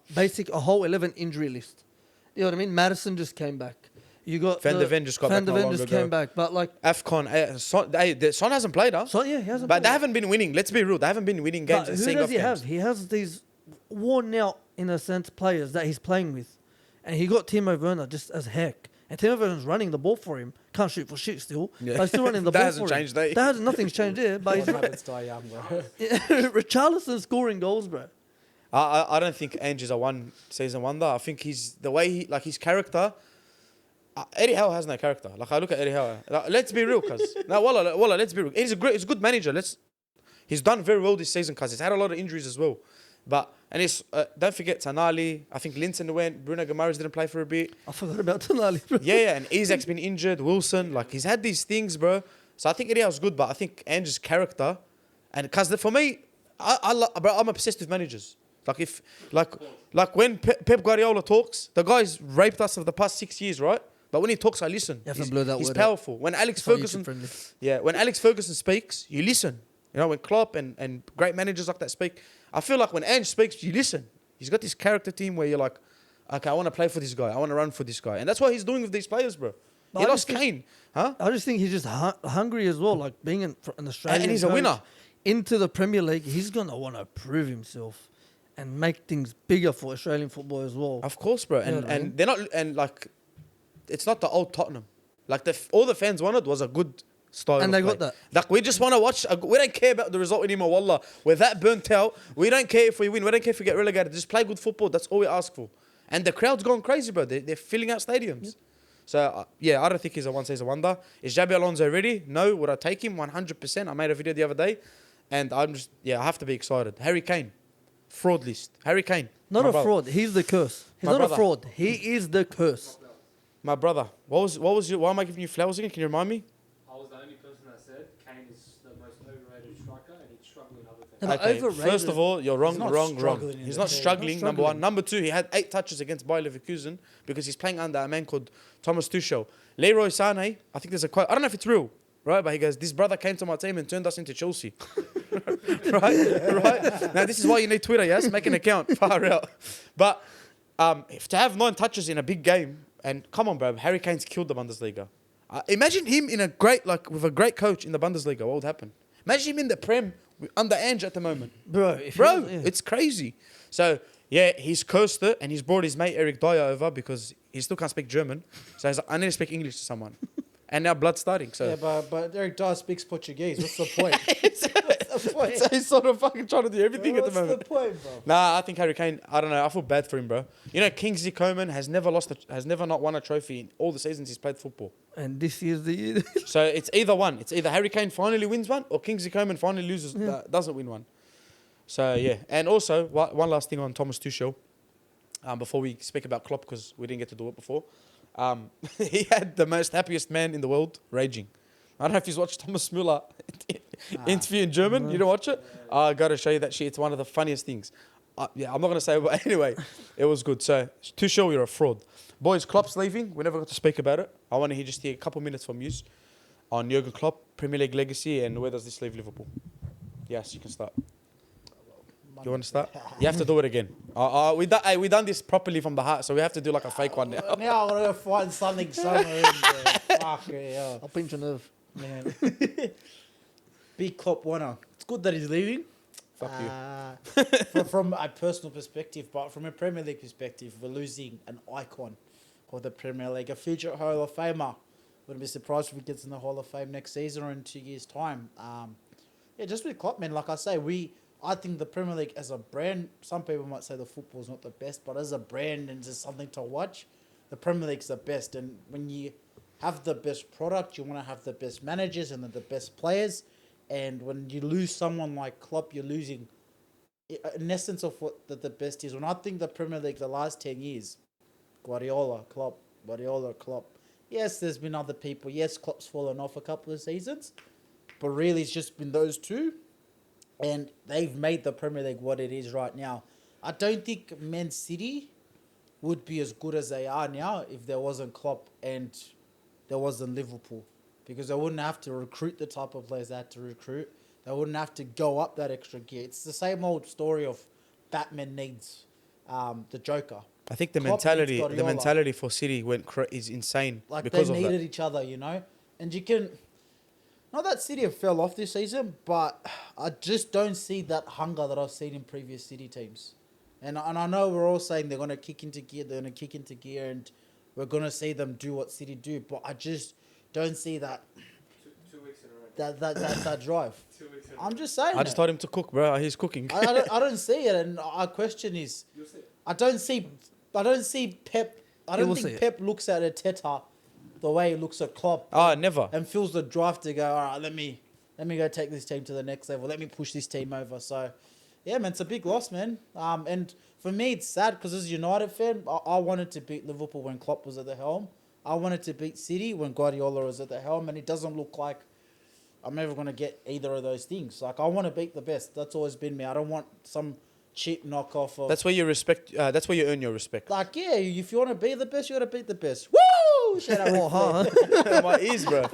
Speaker 1: whole 11 injury list. You know what I mean? Madison just came back. You got
Speaker 2: Van de Ven just got
Speaker 1: Van
Speaker 2: back
Speaker 1: de
Speaker 2: not
Speaker 1: Ven
Speaker 2: long
Speaker 1: just
Speaker 2: ago.
Speaker 1: came back. But like,
Speaker 2: AFCON. Son hasn't played, huh?
Speaker 1: so yeah, he hasn't.
Speaker 2: But
Speaker 1: played.
Speaker 2: they haven't been winning. Let's be real. They haven't been winning games
Speaker 1: But
Speaker 2: and
Speaker 1: who
Speaker 2: seeing
Speaker 1: does
Speaker 2: off
Speaker 1: he
Speaker 2: games.
Speaker 1: have? He has these worn out, in a sense, players that he's playing with. And he got Timo Werner just as heck. And Timo Werner's running the ball for him. Can't shoot for shit still.
Speaker 2: Yeah.
Speaker 1: But he's still running the
Speaker 2: That
Speaker 1: ball
Speaker 2: hasn't
Speaker 1: for
Speaker 2: changed,
Speaker 1: him.
Speaker 2: eh?
Speaker 1: That hasn't, nothing's changed there. But he's
Speaker 3: What happens to our young bro?
Speaker 1: Richarlison scoring goals, bro.
Speaker 2: I don't think Ange is a one-season wonder. I think his his character. Eddie Howe has no character. Like I look at Eddie Howe. Like, let's be real, cuz. No, wallah, let's be real. He's a good manager. He's done very well this season, cuz he's had a lot of injuries as well. But don't forget Tonali. I think Linton went. Bruno Guimaraes didn't play for a bit.
Speaker 1: I forgot about Tonali, bro.
Speaker 2: Yeah, and Isaac's been injured. Wilson, like he's had these things, bro. So I think Eddie Howe's good, but I think Ange's character, and cuz for me, I'm obsessed with managers. Like when Pep Guardiola talks, the guy's raped us for the past 6 years, right? But when he talks, I listen.
Speaker 1: You have to blur that
Speaker 2: He's
Speaker 1: word out.
Speaker 2: powerful. When Alex
Speaker 1: It's not
Speaker 2: Ferguson,
Speaker 1: YouTube-friendly.
Speaker 2: when Alex Ferguson speaks, you listen. You know, when Klopp and great managers like that speak, I feel like when Ange speaks, you listen. He's got this character team where you're like, okay, I want to play for this guy. I want to run for this guy. And that's what he's doing with these players, bro.
Speaker 1: No,
Speaker 2: He
Speaker 1: I
Speaker 2: lost
Speaker 1: just
Speaker 2: Kane. Huh?
Speaker 1: I just think he's just hungry as well. Like being an Australian
Speaker 2: And he's a
Speaker 1: coach
Speaker 2: winner.
Speaker 1: into the Premier League, he's gonna want to prove himself and make things bigger for Australian football as well.
Speaker 2: Of course, bro.
Speaker 1: You know
Speaker 2: And
Speaker 1: what I mean?
Speaker 2: and they're not, and like, it's not the old Tottenham. Like, all the fans wanted was a good style
Speaker 1: And
Speaker 2: of
Speaker 1: they
Speaker 2: play.
Speaker 1: got that.
Speaker 2: Like, we just want to watch. We don't care about the result anymore, wallah. We're that burnt out. We don't care if we win. We don't care if we get relegated. Just play good football. That's all we ask for. And the crowd's gone crazy, bro. They're filling out stadiums. So, I don't think he's a one-season wonder. Is Xabi Alonso ready? No. Would I take him? 100%. I made a video the other day. And I'm just, I have to be excited. Harry Kane. Fraud list. Harry Kane.
Speaker 1: Not
Speaker 2: my
Speaker 1: a
Speaker 2: brother.
Speaker 1: fraud. He's the curse. He's
Speaker 2: My
Speaker 1: not
Speaker 2: brother.
Speaker 1: a fraud. He is the curse.
Speaker 2: My brother. What was your, why am I giving you flowers again? Can you remind me?
Speaker 4: I was the only person that said Kane is the most overrated striker and he'd struggle in other things.
Speaker 1: And overrated.
Speaker 2: First of all, you're wrong,
Speaker 3: He's not
Speaker 2: wrong.
Speaker 3: struggling in
Speaker 2: He's
Speaker 3: the
Speaker 2: not
Speaker 3: team.
Speaker 2: struggling,
Speaker 1: Not
Speaker 2: number one.
Speaker 1: struggling.
Speaker 2: Number two, he had 8 touches against Bayer Leverkusen because he's playing under a man called Thomas Tuchel. Leroy Sané, I think there's a quote, I don't know if it's real, right? But he goes, this brother came to my team and turned us into Chelsea. right? Now, this is why you need Twitter, yes? Make an account, far out. But if to have 9 touches in a big game, and come on, bro, Harry Kane's killed the Bundesliga. Imagine him in with a great coach in the Bundesliga. What would happen? Imagine him in the Prem under Ange at the moment.
Speaker 1: Bro,
Speaker 2: It's crazy. So, he's cursed it and he's brought his mate Eric Dyer over because he still can't speak German. So he's like, I need to speak English to someone. And now blood's starting. So
Speaker 3: Yeah, but Eric Dyer speaks Portuguese. What's the point? What's the point?
Speaker 2: so he's sort of fucking trying to do everything at the moment.
Speaker 3: What's the point, bro?
Speaker 2: Nah, I think Harry Kane, I don't know. I feel bad for him, bro. You know, Kingsley Coman has never not won a trophy in all the seasons he's played football.
Speaker 1: And this is the year.
Speaker 2: So it's either one. It's either Harry Kane finally wins one or Kingsley Coman finally doesn't win one. So, And also, one last thing on Thomas Tuchel. Before we speak about Klopp, because we didn't get to do it before. He had the most happiest man in the world raging. I don't know if you've watched Thomas Müller interview in German. You don't watch it? I got to show you that shit. It's one of the funniest things. I'm not going to say it, but anyway, it was good. So, Tuchel, you're a fraud. Boys, Klopp's leaving. We never got to speak about it. I want to just hear a couple minutes from you on Jurgen Klopp, Premier League legacy, and where does this leave Liverpool? Yes, you can start. You want to start? You have to do it again. We done this properly from the heart, so we have to do like a fake one now.
Speaker 3: Now I'm gonna go find something somewhere in there. Fuck yeah.
Speaker 1: I'll pinch a nerve.
Speaker 3: Man. Big Klopp winner. It's good that he's leaving.
Speaker 2: Fuck you.
Speaker 3: From a personal perspective, but from a Premier League perspective, we're losing an icon of the Premier League, a future Hall of Famer. Wouldn't be surprised if he gets in the Hall of Fame next season or in 2 years' time. Just with Klopp, man, like I say, I think the Premier League as a brand, some people might say the football's not the best, but as a brand and just something to watch, the Premier League's the best. And when you have the best product, you want to have the best managers and the best players. And when you lose someone like Klopp, you're losing in essence of what the best is. When I think the Premier League the last 10 years, Guardiola, Klopp. Yes, there's been other people. Yes, Klopp's fallen off a couple of seasons, but really it's just been those two. And they've made the Premier League what it is right now. I don't think Man City would be as good as they are now if there wasn't Klopp and there wasn't Liverpool. Because they wouldn't have to recruit the type of players they had to recruit. They wouldn't have to go up that extra gear. It's the same old story of Batman needs the Joker.
Speaker 2: I think the
Speaker 3: Klopp
Speaker 2: mentality,
Speaker 3: needs Guardiola.
Speaker 2: the mentality for City is insane
Speaker 3: Like
Speaker 2: because
Speaker 3: they
Speaker 2: of
Speaker 3: needed
Speaker 2: that.
Speaker 3: each other, you know? And you can... Not that City have fell off this season, but I just don't see that hunger that I've seen in previous City teams. And I know we're all saying they're going to kick into gear, and we're going to see them do what City do, but I just don't see that
Speaker 4: 2 weeks in a row.
Speaker 3: that drive.
Speaker 4: 2 weeks in a row.
Speaker 3: I'm just saying
Speaker 2: I just told him to cook, bro. He's cooking.
Speaker 3: I don't see it, and our question is,
Speaker 4: You'll see it.
Speaker 3: I don't see Pep. I don't
Speaker 1: will
Speaker 3: think
Speaker 1: see it.
Speaker 3: Pep looks at Arteta the way he looks at Klopp.
Speaker 2: Never.
Speaker 3: And feels the drive to go, all right, let me go take this team to the next level. Let me push this team over. So, yeah, man, it's a big loss, man. And for me, it's sad because as a United fan, I wanted to beat Liverpool when Klopp was at the helm. I wanted to beat City when Guardiola was at the helm, and it doesn't look like I'm ever going to get either of those things. Like, I want to beat the best. That's always been me. I don't want some cheap knockoff of.
Speaker 2: That's where you respect. That's where you earn your respect.
Speaker 3: Like, yeah, if you want to be the best, you got to beat the best. Woo! Shout out Ric Flair.
Speaker 2: My ears, bro.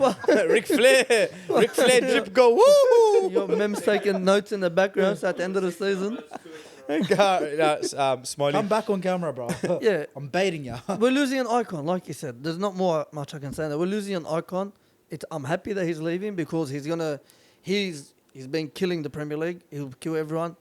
Speaker 2: Ric Flair drip go. Woo!
Speaker 1: Your meme's taking notes in the background so at the end of the season.
Speaker 2: Smiley.
Speaker 3: Come back on camera, bro.
Speaker 1: Yeah.
Speaker 3: I'm baiting you.
Speaker 1: We're losing an icon, like you said. There's not much I can say. We're losing an icon. I'm happy that he's leaving because he's been killing the Premier League. He'll kill everyone.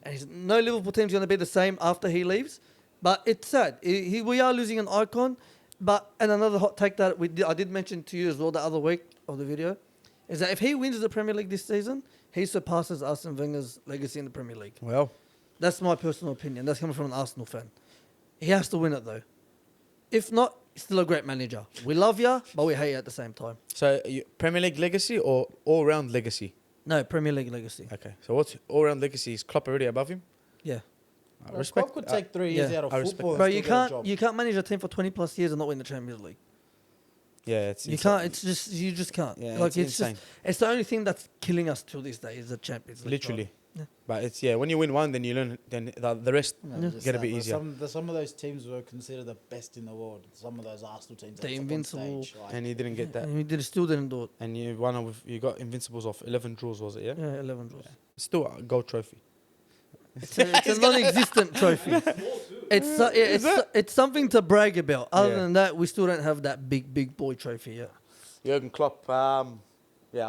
Speaker 1: And no Liverpool team's going to be the same after he leaves. But it's sad. We are losing an icon. And another hot take that I did mention to you as well the other week of the video is that if he wins the Premier League this season, he surpasses Arsene Wenger's legacy in the Premier League.
Speaker 2: Well,
Speaker 1: that's my personal opinion. That's coming from an Arsenal fan. He has to win it though. If not, he's still a great manager. We love you, but we hate you at the same time.
Speaker 2: so Premier League legacy or all-round legacy?
Speaker 1: No, Premier League legacy.
Speaker 2: Okay. So what's all-round legacy? Is Klopp already above him?
Speaker 1: Yeah.
Speaker 3: Well,
Speaker 2: Respect.
Speaker 3: Klopp could take 3 years
Speaker 1: yeah,
Speaker 3: out of
Speaker 2: I respect
Speaker 3: football.
Speaker 2: that.
Speaker 3: and
Speaker 1: Bro,
Speaker 3: still get a job.
Speaker 1: you can't manage a team for 20 plus years and not win the Champions League.
Speaker 2: Yeah, it's
Speaker 1: You can't. You just can't.
Speaker 2: Yeah,
Speaker 1: like
Speaker 2: it's insane.
Speaker 1: It's the only thing that's killing us till this day is the Champions League.
Speaker 2: Literally.
Speaker 1: Yeah.
Speaker 2: But it's when you win one, then you learn. Then the rest
Speaker 3: No,
Speaker 1: Yeah.
Speaker 3: just
Speaker 2: get a
Speaker 3: that,
Speaker 2: bit
Speaker 3: but
Speaker 2: easier.
Speaker 3: Some of those teams were considered the best in the world. Some of those Arsenal teams.
Speaker 1: The
Speaker 3: at some
Speaker 1: invincible-
Speaker 3: stage, like,
Speaker 2: And you didn't get that.
Speaker 1: And we still didn't do it.
Speaker 2: And you got Invincibles off 11 draws, was it? Yeah.
Speaker 1: Yeah, 11 draws.
Speaker 2: Still a gold trophy.
Speaker 1: It's a non-existent trophy. It's something to brag about. Other
Speaker 2: Yeah.
Speaker 1: than that, we still don't have that big boy trophy yet.
Speaker 2: Jurgen Klopp. I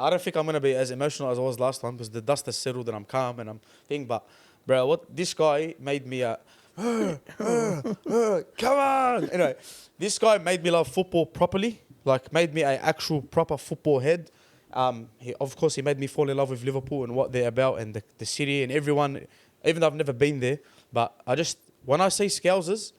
Speaker 2: don't think I'm gonna be as emotional as I was last time because the dust has settled and I'm calm and I'm thinking. But, bro, what this guy made me come on. Anyway, this guy made me love football properly. Like, made me an actual proper football head. He made me fall in love with Liverpool and what they're about and the city and everyone. Even though I've never been there, but when I say Scousers,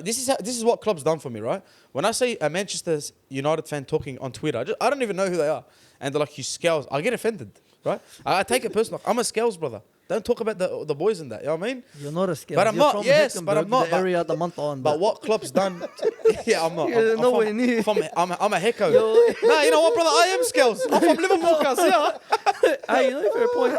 Speaker 2: this is what Klopp's done for me, right? When I say a Manchester United fan talking on Twitter, I don't even know who they are, and they're like, "You Scouse," I get offended, right? I take it personal. I'm a Scouse brother. Don't talk about the boys and that. You know what I mean?
Speaker 1: You're not a scout.
Speaker 2: But I'm
Speaker 1: You're
Speaker 2: not.
Speaker 1: from
Speaker 2: Yes, but I'm
Speaker 1: Heckenberg,
Speaker 2: not.
Speaker 1: The area the month on.
Speaker 2: But what Klopp's done, yeah, I'm not.
Speaker 1: You're
Speaker 2: I'm
Speaker 1: nowhere
Speaker 2: from,
Speaker 1: near.
Speaker 2: I'm a Hecko. No, you know what, brother? I am Scouse. I'm from Liverpool, cuz, yeah.
Speaker 1: Hey, you know, fair point.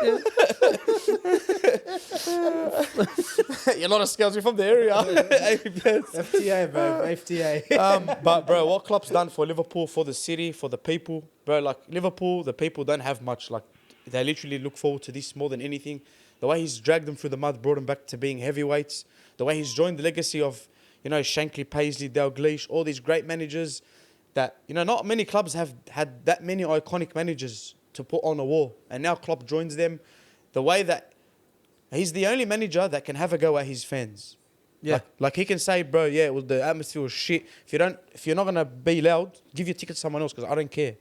Speaker 1: Yeah.
Speaker 2: You're not a Scouse. You're from the area.
Speaker 3: FTA, bro. FTA.
Speaker 2: But bro, what Klopp's done for Liverpool, for the city, for the people, bro. Like Liverpool, the people don't have much. Like they literally look forward to this more than anything. The way he's dragged them through the mud, brought them back to being heavyweights. The way he's joined the legacy of, Shankly, Paisley, Dalglish, all these great managers that, not many clubs have had that many iconic managers to put on a wall. And now Klopp joins them. The way that he's the only manager that can have a go at his fans.
Speaker 1: Yeah.
Speaker 2: Like he can say, bro, yeah, well, the atmosphere was shit. If you're not going to be loud, give your ticket to someone else because I don't care.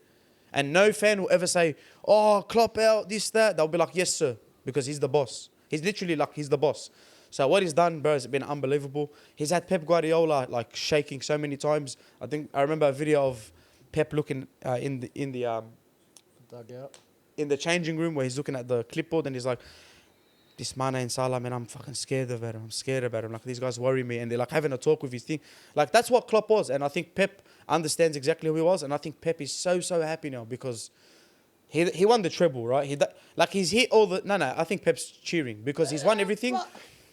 Speaker 2: And no fan will ever say, oh, Klopp out, this, that. They'll be like, yes, sir. Because he's the boss. He's literally like, he's the boss. So what he's done, bro, has been unbelievable. He's had Pep Guardiola like shaking so many times. I remember a video of Pep looking in the
Speaker 3: Dugout.
Speaker 2: in the changing room where he's looking at the clipboard and he's like, this Mane and Salah, man, I'm fucking scared about him. I'm scared about him. Like, these guys worry me. And they're like having a talk with his team. Like, that's what Klopp was. And I think Pep understands exactly who he was. And I think Pep is so happy now because he won the treble, right? He's hit all the... No, I think Pep's cheering because he's won everything.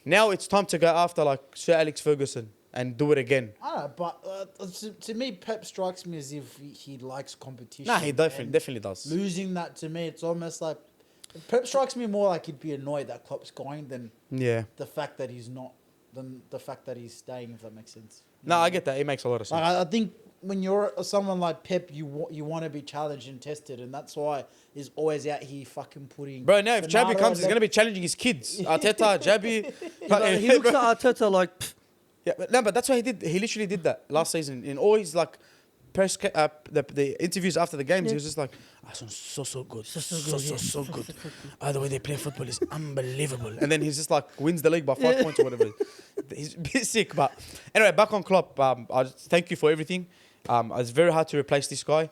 Speaker 2: Now it's time to go after, like, Sir Alex Ferguson and do it again.
Speaker 3: I don't know, but to me, Pep strikes me as if he likes competition.
Speaker 2: Nah, he
Speaker 3: and
Speaker 2: definitely does.
Speaker 3: Losing that, to me, it's almost like... Pep strikes me more like he'd be annoyed that Klopp's going than
Speaker 2: Yeah.
Speaker 3: the fact that he's not... than the fact that he's staying, if that makes sense.
Speaker 2: No, I get that. It makes a lot of sense.
Speaker 3: Like, I think when you're someone like Pep, you want to be challenged and tested, and that's why he's always out here fucking putting...
Speaker 2: Bro, now if Xabi
Speaker 3: Bernardo
Speaker 2: comes, he's
Speaker 3: left-
Speaker 2: going to be challenging his kids. Arteta, Xabi.
Speaker 1: But he looks at Arteta like, "Pff,
Speaker 2: Yeah, but that's what he did. He literally did that last season. In all his like the interviews after the games, he was just like, so good, so good. The way they play football is unbelievable. And then he's just like wins the league by 5 points or whatever. He's a bit sick, but anyway, back on Klopp. I just thank you for everything. It's very hard to replace this guy,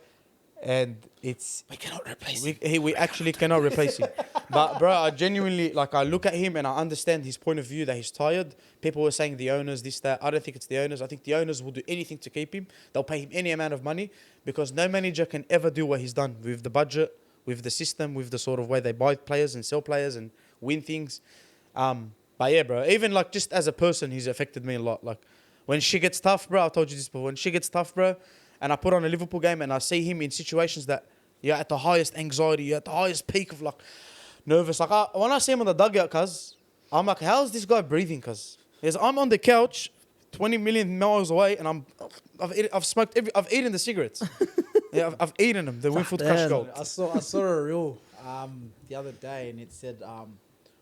Speaker 2: and we cannot replace him. We actually cannot replace him. But bro, I genuinely I look at him and I understand his point of view that he's tired. People were saying the owners, this, that. I don't think it's the owners. I think the owners will do anything to keep him. They'll pay him any amount of money because no manager can ever do what he's done with the budget, with the system, with the sort of way they buy players and sell players and win things. But yeah, bro, even like just as a person, he's affected me a lot. Like when shit gets tough, bro, I told you this before. When shit gets tough, bro, and I put on a Liverpool game and I see him in situations that you're at the highest anxiety, you're at the highest peak of like nervous. Like when I see him on the dugout, cuz I'm like, how's this guy breathing? Cuz I'm on the couch, 20 million miles away, and I've eaten the cigarettes. Yeah, I've eaten them. The Winfield Crush Gold.
Speaker 3: I saw a reel the other day, and it said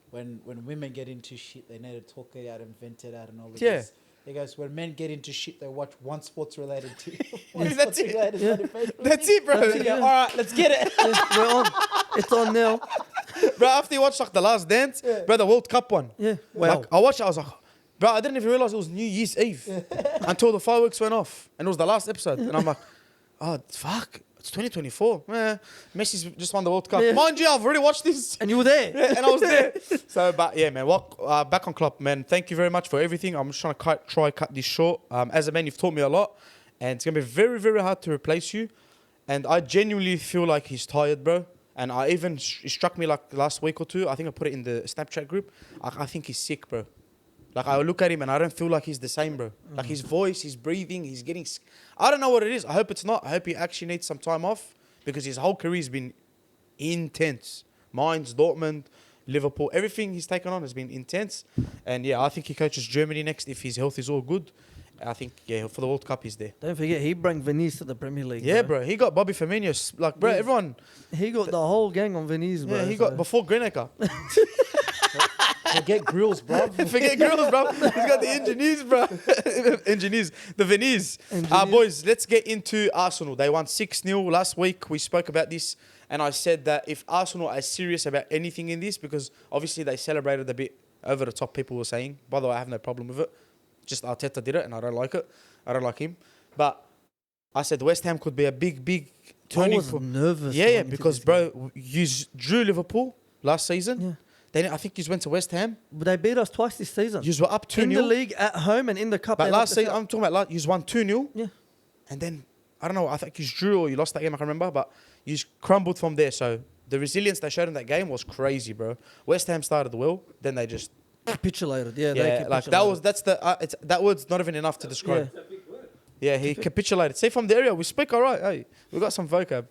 Speaker 3: when women get into shit, they need to talk it out and vent it out and all of
Speaker 2: Yeah.
Speaker 3: this. It goes, when men get into shit, they watch one sports related to
Speaker 2: That's it.
Speaker 3: motivational
Speaker 2: That's it, bro.
Speaker 3: They go, all right, let's get it.
Speaker 1: Yes, we're on. It's on now.
Speaker 2: Bro, after you watch like the Last Dance, bro, the World Cup one.
Speaker 1: Yeah. Wow.
Speaker 2: Like, I watched it, I was like, bro, I didn't even realize it was New Year's Eve until the fireworks went off. And it was the last episode. And I'm like, oh, fuck. It's 2024. Messi's just won the World Cup.
Speaker 1: Yeah.
Speaker 2: Mind you, I've already watched this.
Speaker 1: And you were there.
Speaker 2: Yeah, and I was there. So, but yeah, man, back on Klopp, man. Thank you very much for everything. I'm just trying to cut this short. As a man, you've taught me a lot. And it's going to be very, very hard to replace you. And I genuinely feel like he's tired, bro. And I even, it struck me like last week or two. I think I put it in the Snapchat group. I think he's sick, bro. Like, I look at him and I don't feel like he's the same, bro. Like, his voice, his breathing, he's getting... I don't know what it is. I hope it's not. I hope he actually needs some time off because his whole career's been intense. Mainz, Dortmund, Liverpool, everything he's taken on has been intense. And, yeah, I think he coaches Germany next if his health is all good. I think, yeah, for the World Cup, he's there.
Speaker 1: Don't forget, he brought Venice to the Premier League.
Speaker 2: Yeah, bro. He got Bobby Firmino. Like, bro,
Speaker 1: Yeah.
Speaker 2: everyone...
Speaker 1: He got the whole gang on Venice, bro.
Speaker 2: Yeah, he got... Before Grenaker.
Speaker 3: Forget grills, bro.
Speaker 2: Forget girls, bro. He's got the engineers, bro. Engineers. The Venice.
Speaker 1: Engineers.
Speaker 2: Boys, let's get into Arsenal. They won 6-0 last week. We spoke about this. And I said that if Arsenal are serious about anything in this, because obviously they celebrated a bit over the top, people were saying. By the way, I have no problem with it. Just Arteta did it, and I don't like it. I don't like him. But I said West Ham could be a big turning
Speaker 1: I was
Speaker 2: point.
Speaker 1: nervous.
Speaker 2: Yeah,
Speaker 1: going into
Speaker 2: because,
Speaker 1: this game.
Speaker 2: bro, you drew Liverpool last season.
Speaker 1: Yeah.
Speaker 2: Then I think you went to West Ham.
Speaker 1: But they beat us twice this season.
Speaker 2: You were up 2-0.
Speaker 1: In the league, at home, and in the cup.
Speaker 2: But
Speaker 1: they
Speaker 2: last
Speaker 1: knocked us
Speaker 2: season,
Speaker 1: out.
Speaker 2: I'm talking about you won 2-0.
Speaker 1: Yeah.
Speaker 2: And then, I don't know, I think you drew or you lost that game, I can't remember. But you crumbled from there. So the resilience they showed in that game was crazy, bro. West Ham started well. Then they just...
Speaker 1: Capitulated. Yeah, they
Speaker 2: Yeah, like
Speaker 1: capitulated.
Speaker 2: that word's not even enough to describe.
Speaker 1: Yeah.
Speaker 2: Yeah, he capitulated. See, from the area, we speak all right. Hey, we got some vocab.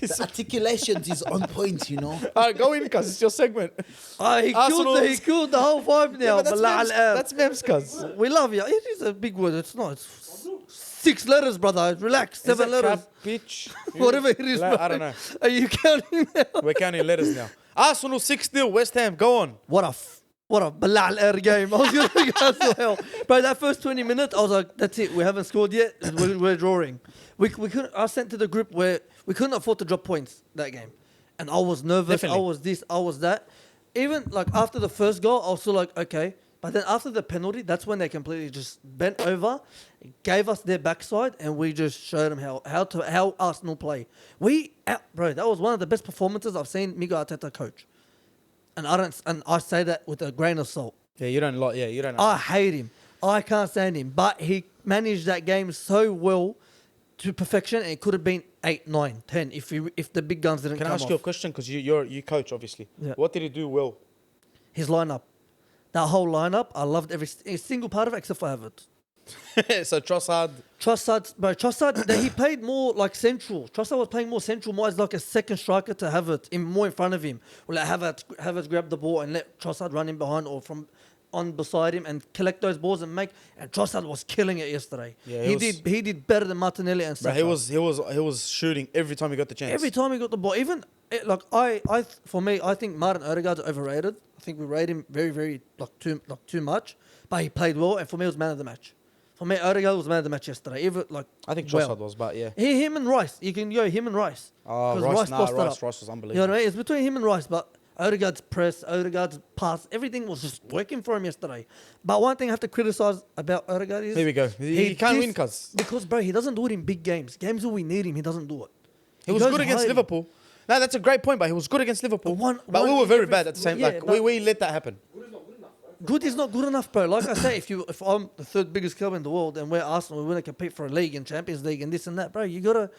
Speaker 3: The articulations is on point, you know.
Speaker 2: All right, go in, cuz. It's your segment.
Speaker 1: He killed the whole vibe now.
Speaker 2: Yeah, but
Speaker 1: Bilal Al.
Speaker 2: that's memes, cuz.
Speaker 1: We love you. It is a big word. It's not. It's 6 letters, brother. Relax. 7 letters.
Speaker 2: Bitch.
Speaker 1: Whatever it is, bro.
Speaker 2: I don't know.
Speaker 1: Are you counting now?
Speaker 2: We're counting letters now. Arsenal 6-0, West Ham, go on.
Speaker 1: What a Bilal Al game. I was going to go to hell. Bro, that first 20 minutes, I was like, that's it. We haven't scored yet. We're drawing. We couldn't. I sent to the group where we couldn't afford to drop points that game. And I was nervous.
Speaker 2: Definitely.
Speaker 1: I was this. I was that. Even like after the first goal, I was still like, okay. But then after the penalty, that's when they completely just bent over, gave us their backside, and we just showed them how Arsenal play. Bro, that was one of the best performances I've seen Miguel Arteta coach. And I say that with a grain of salt.
Speaker 2: Yeah, you don't like. Yeah, you don't.
Speaker 1: I hate him. I can't stand him. But he managed that game so well to perfection, and it could have been 8, 9, 10 if the big guns didn't
Speaker 2: Can I
Speaker 1: come
Speaker 2: ask
Speaker 1: off.
Speaker 2: you a question? Because you coach, obviously.
Speaker 1: Yeah.
Speaker 2: What did he do well?
Speaker 1: His lineup. That whole lineup, I loved every single part of it except for Havertz.
Speaker 2: So Trossard.
Speaker 1: Trossard, he played more like central. Trossard was playing more central, more as like a second striker to Havertz, more in front of him. Or like Havertz grab the ball and let Trossard run in behind or from on beside him and collect those balls and make. And Trossard was killing it yesterday.
Speaker 2: Yeah,
Speaker 1: he did better than Martinelli and
Speaker 2: Bro,
Speaker 1: Saka.
Speaker 2: he was shooting every time he got the chance.
Speaker 1: Every time he got the ball, even I think Martin Odegaard's overrated. I think we rate him very, very too much. But he played well, and for me, he was man of the match. For me, Odegaard was man of the match yesterday.
Speaker 2: I think Trossard was, but yeah.
Speaker 1: Him and Rice. You can go him and Rice.
Speaker 2: Oh,
Speaker 1: 'Cause
Speaker 2: Rice was
Speaker 1: You know
Speaker 2: unbelievable.
Speaker 1: what I mean? It's between him and Rice, but Odegaard's press, Odegaard's pass, everything was just working for him yesterday. But one thing I have to criticize about Odegaard is...
Speaker 2: Here we go. He can't win, cuz.
Speaker 1: Because, bro, he doesn't do it in big games. Games where we need him, he doesn't do it.
Speaker 2: He was
Speaker 1: goes
Speaker 2: good against
Speaker 1: hiding.
Speaker 2: Liverpool. No, that's a great point, but he was good against Liverpool.
Speaker 1: But
Speaker 2: we were very bad at the same
Speaker 1: yeah,
Speaker 2: time. We let that happen.
Speaker 1: Good is not good enough, bro. Like I say, if I'm the third biggest club in the world and we're Arsenal, we want to compete for a league and Champions League and this and that, bro, you got to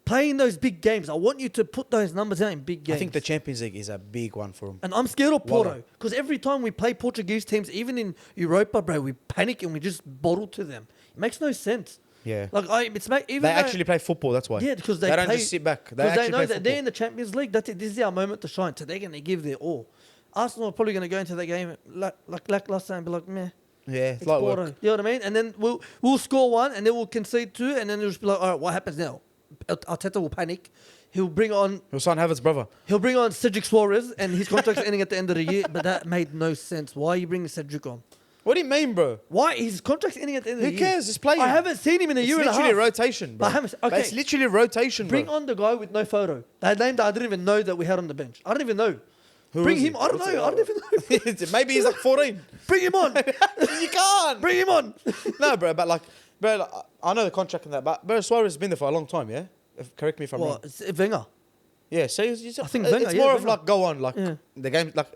Speaker 1: Playing those big games, I want you to put those numbers out in big games.
Speaker 2: I think the Champions League is a big one for him.
Speaker 1: And I'm scared of
Speaker 2: Wallah.
Speaker 1: Porto because every time we play Portuguese teams, even in Europa, bro, we panic and we just bottle to them. It makes no sense.
Speaker 2: Yeah.
Speaker 1: Like even
Speaker 2: They
Speaker 1: though-
Speaker 2: actually play football, that's why.
Speaker 1: yeah, because they
Speaker 2: don't
Speaker 1: play,
Speaker 2: just sit back. They
Speaker 1: because
Speaker 2: actually
Speaker 1: they know
Speaker 2: play
Speaker 1: that
Speaker 2: football.
Speaker 1: they're in the Champions League. That's it. This is our moment to shine. So they're going to give their all. Arsenal are probably going to go into the game like lackluster and be like, meh.
Speaker 2: Yeah,
Speaker 1: It's
Speaker 2: light
Speaker 1: Porto.
Speaker 2: work.
Speaker 1: You know what I mean? And then we'll score one, and then we'll concede two, and then it'll just be like, all right, what happens now? Arteta will panic. He'll bring on
Speaker 2: He'll sign Havertz's brother.
Speaker 1: Cedric Suarez, and his contract's ending at the end of the year. But that made no sense. Why are you bringing Cedric on?
Speaker 2: What do you mean, bro?
Speaker 1: Why his contract's ending at the end of
Speaker 2: Who
Speaker 1: the year?
Speaker 2: cares? Just play him.
Speaker 1: I haven't seen him in a year and a half.
Speaker 2: It's literally rotation, bro.
Speaker 1: But I haven't-
Speaker 2: But
Speaker 1: okay.
Speaker 2: it's literally rotation, bro.
Speaker 1: Bring on the guy with no photo. That name that I didn't even know that we had on the bench. I don't even know.
Speaker 2: Who
Speaker 1: Bring
Speaker 2: is
Speaker 1: him.
Speaker 2: it?
Speaker 1: I don't
Speaker 2: What's
Speaker 1: know. I don't even know.
Speaker 2: Maybe he's like 14.
Speaker 1: Bring him on.
Speaker 2: You can't.
Speaker 1: Bring him on.
Speaker 2: No, bro, but like, I know the contract and that, but bro, Suarez has been there for a long time, yeah? Correct me if I'm wrong.
Speaker 1: What? It's Wenger.
Speaker 2: Yeah, so I
Speaker 1: think
Speaker 2: it's
Speaker 1: Wenger, yeah,
Speaker 2: more of
Speaker 1: Wenger.
Speaker 2: like, go on, like,
Speaker 1: Yeah.
Speaker 2: the game, like,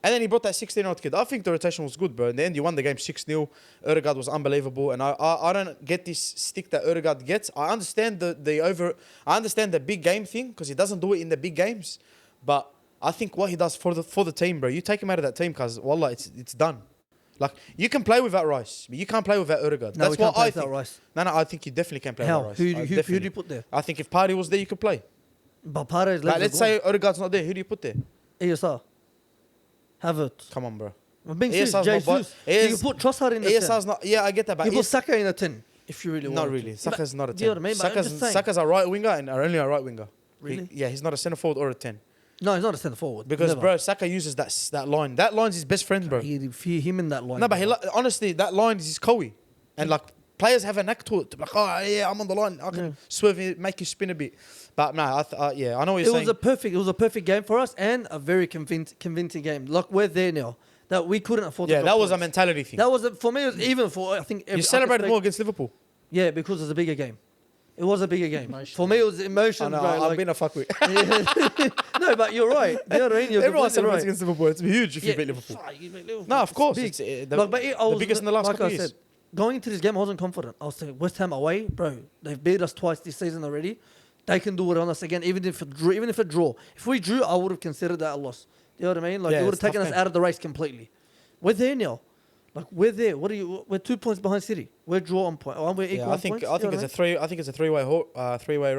Speaker 2: and then he brought that 16-year-old kid. I think the rotation was good, bro. In the end, you won the game 6-0. Ødegaard was unbelievable, and I don't get this stick that Ødegaard gets. I understand I understand the big game thing because he doesn't do it in the big games, but I think what he does for the team, bro. You take him out of that team, cause wallah, it's done. Like you can play without Rice, but you can't play without Ødegaard.
Speaker 1: No,
Speaker 2: That's
Speaker 1: we can't
Speaker 2: what
Speaker 1: play
Speaker 2: I
Speaker 1: without
Speaker 2: think.
Speaker 1: Rice.
Speaker 2: No, I think you definitely can play
Speaker 1: How?
Speaker 2: without Rice.
Speaker 1: Who do you put there?
Speaker 2: I think if Party was there, you could play.
Speaker 1: But Paredes
Speaker 2: Like, let's say Ødegaard's not there. Who do you put there?
Speaker 1: ESR. Havertz.
Speaker 2: Come on, bro.
Speaker 1: I'm being serious.
Speaker 2: ESR's not
Speaker 1: Jesus.
Speaker 2: bad.
Speaker 1: You can put Trossard in the 10.
Speaker 2: ESR's not. Yeah, I get that, but
Speaker 1: You put
Speaker 2: ES
Speaker 1: Saka in a 10 if you really want.
Speaker 2: not really. Saka's not a 10.
Speaker 1: Do you know what I mean? But I'm just saying.
Speaker 2: Saka's a right winger and only a right winger.
Speaker 1: Really?
Speaker 2: Yeah, he's not a centre forward or a 10.
Speaker 1: No, he's not a centre forward.
Speaker 2: Because,
Speaker 1: Never.
Speaker 2: bro, Saka uses that line. That line's his best friend, bro.
Speaker 1: He'd fear him in that line.
Speaker 2: No, but
Speaker 1: bro.
Speaker 2: honestly, that line is his Koei. And, like, players have a knack to it. To be like, oh, yeah, I'm on the line. I can swerve it, make you spin a bit. But, no, I know what you're saying.
Speaker 1: It was a perfect game for us and a very convincing game. Like, we're there now. That we couldn't afford to
Speaker 2: Yeah,
Speaker 1: drop
Speaker 2: that was a
Speaker 1: points.
Speaker 2: mentality thing.
Speaker 1: That was, for me, it was even for, I think...
Speaker 2: You celebrated more against Liverpool.
Speaker 1: Yeah, because it was a bigger game. It was a bigger game.
Speaker 3: Emotional.
Speaker 1: For me, it was emotions,
Speaker 2: I know,
Speaker 1: bro.
Speaker 2: I've
Speaker 1: like-
Speaker 2: been a fuckwit.
Speaker 1: No, but you're right. You know what I mean? You're
Speaker 2: Everyone
Speaker 1: completely
Speaker 2: celebrates
Speaker 1: right.
Speaker 2: against Liverpool. It's huge if you beat Liverpool.
Speaker 1: You beat Liverpool.
Speaker 2: No, of
Speaker 1: It's
Speaker 2: course.
Speaker 1: big.
Speaker 2: It's the
Speaker 1: Like, but I was,
Speaker 2: biggest in the last
Speaker 1: like
Speaker 2: couple
Speaker 1: I
Speaker 2: of years.
Speaker 1: said, going into this game, I wasn't confident. I was saying, West Ham away, bro, they've beat us twice this season already. They can do it on us again, even if it draw. If we drew, I would have considered that a loss. You know what I mean? Like,
Speaker 2: Yeah,
Speaker 1: it would have
Speaker 2: it's a tough
Speaker 1: taken us
Speaker 2: game.
Speaker 1: out of the race completely. We're there now. Like, we're there. We're 2 points behind City. We're draw on point. We're equal
Speaker 2: Yeah,
Speaker 1: on
Speaker 2: I think
Speaker 1: points.
Speaker 2: I think it's a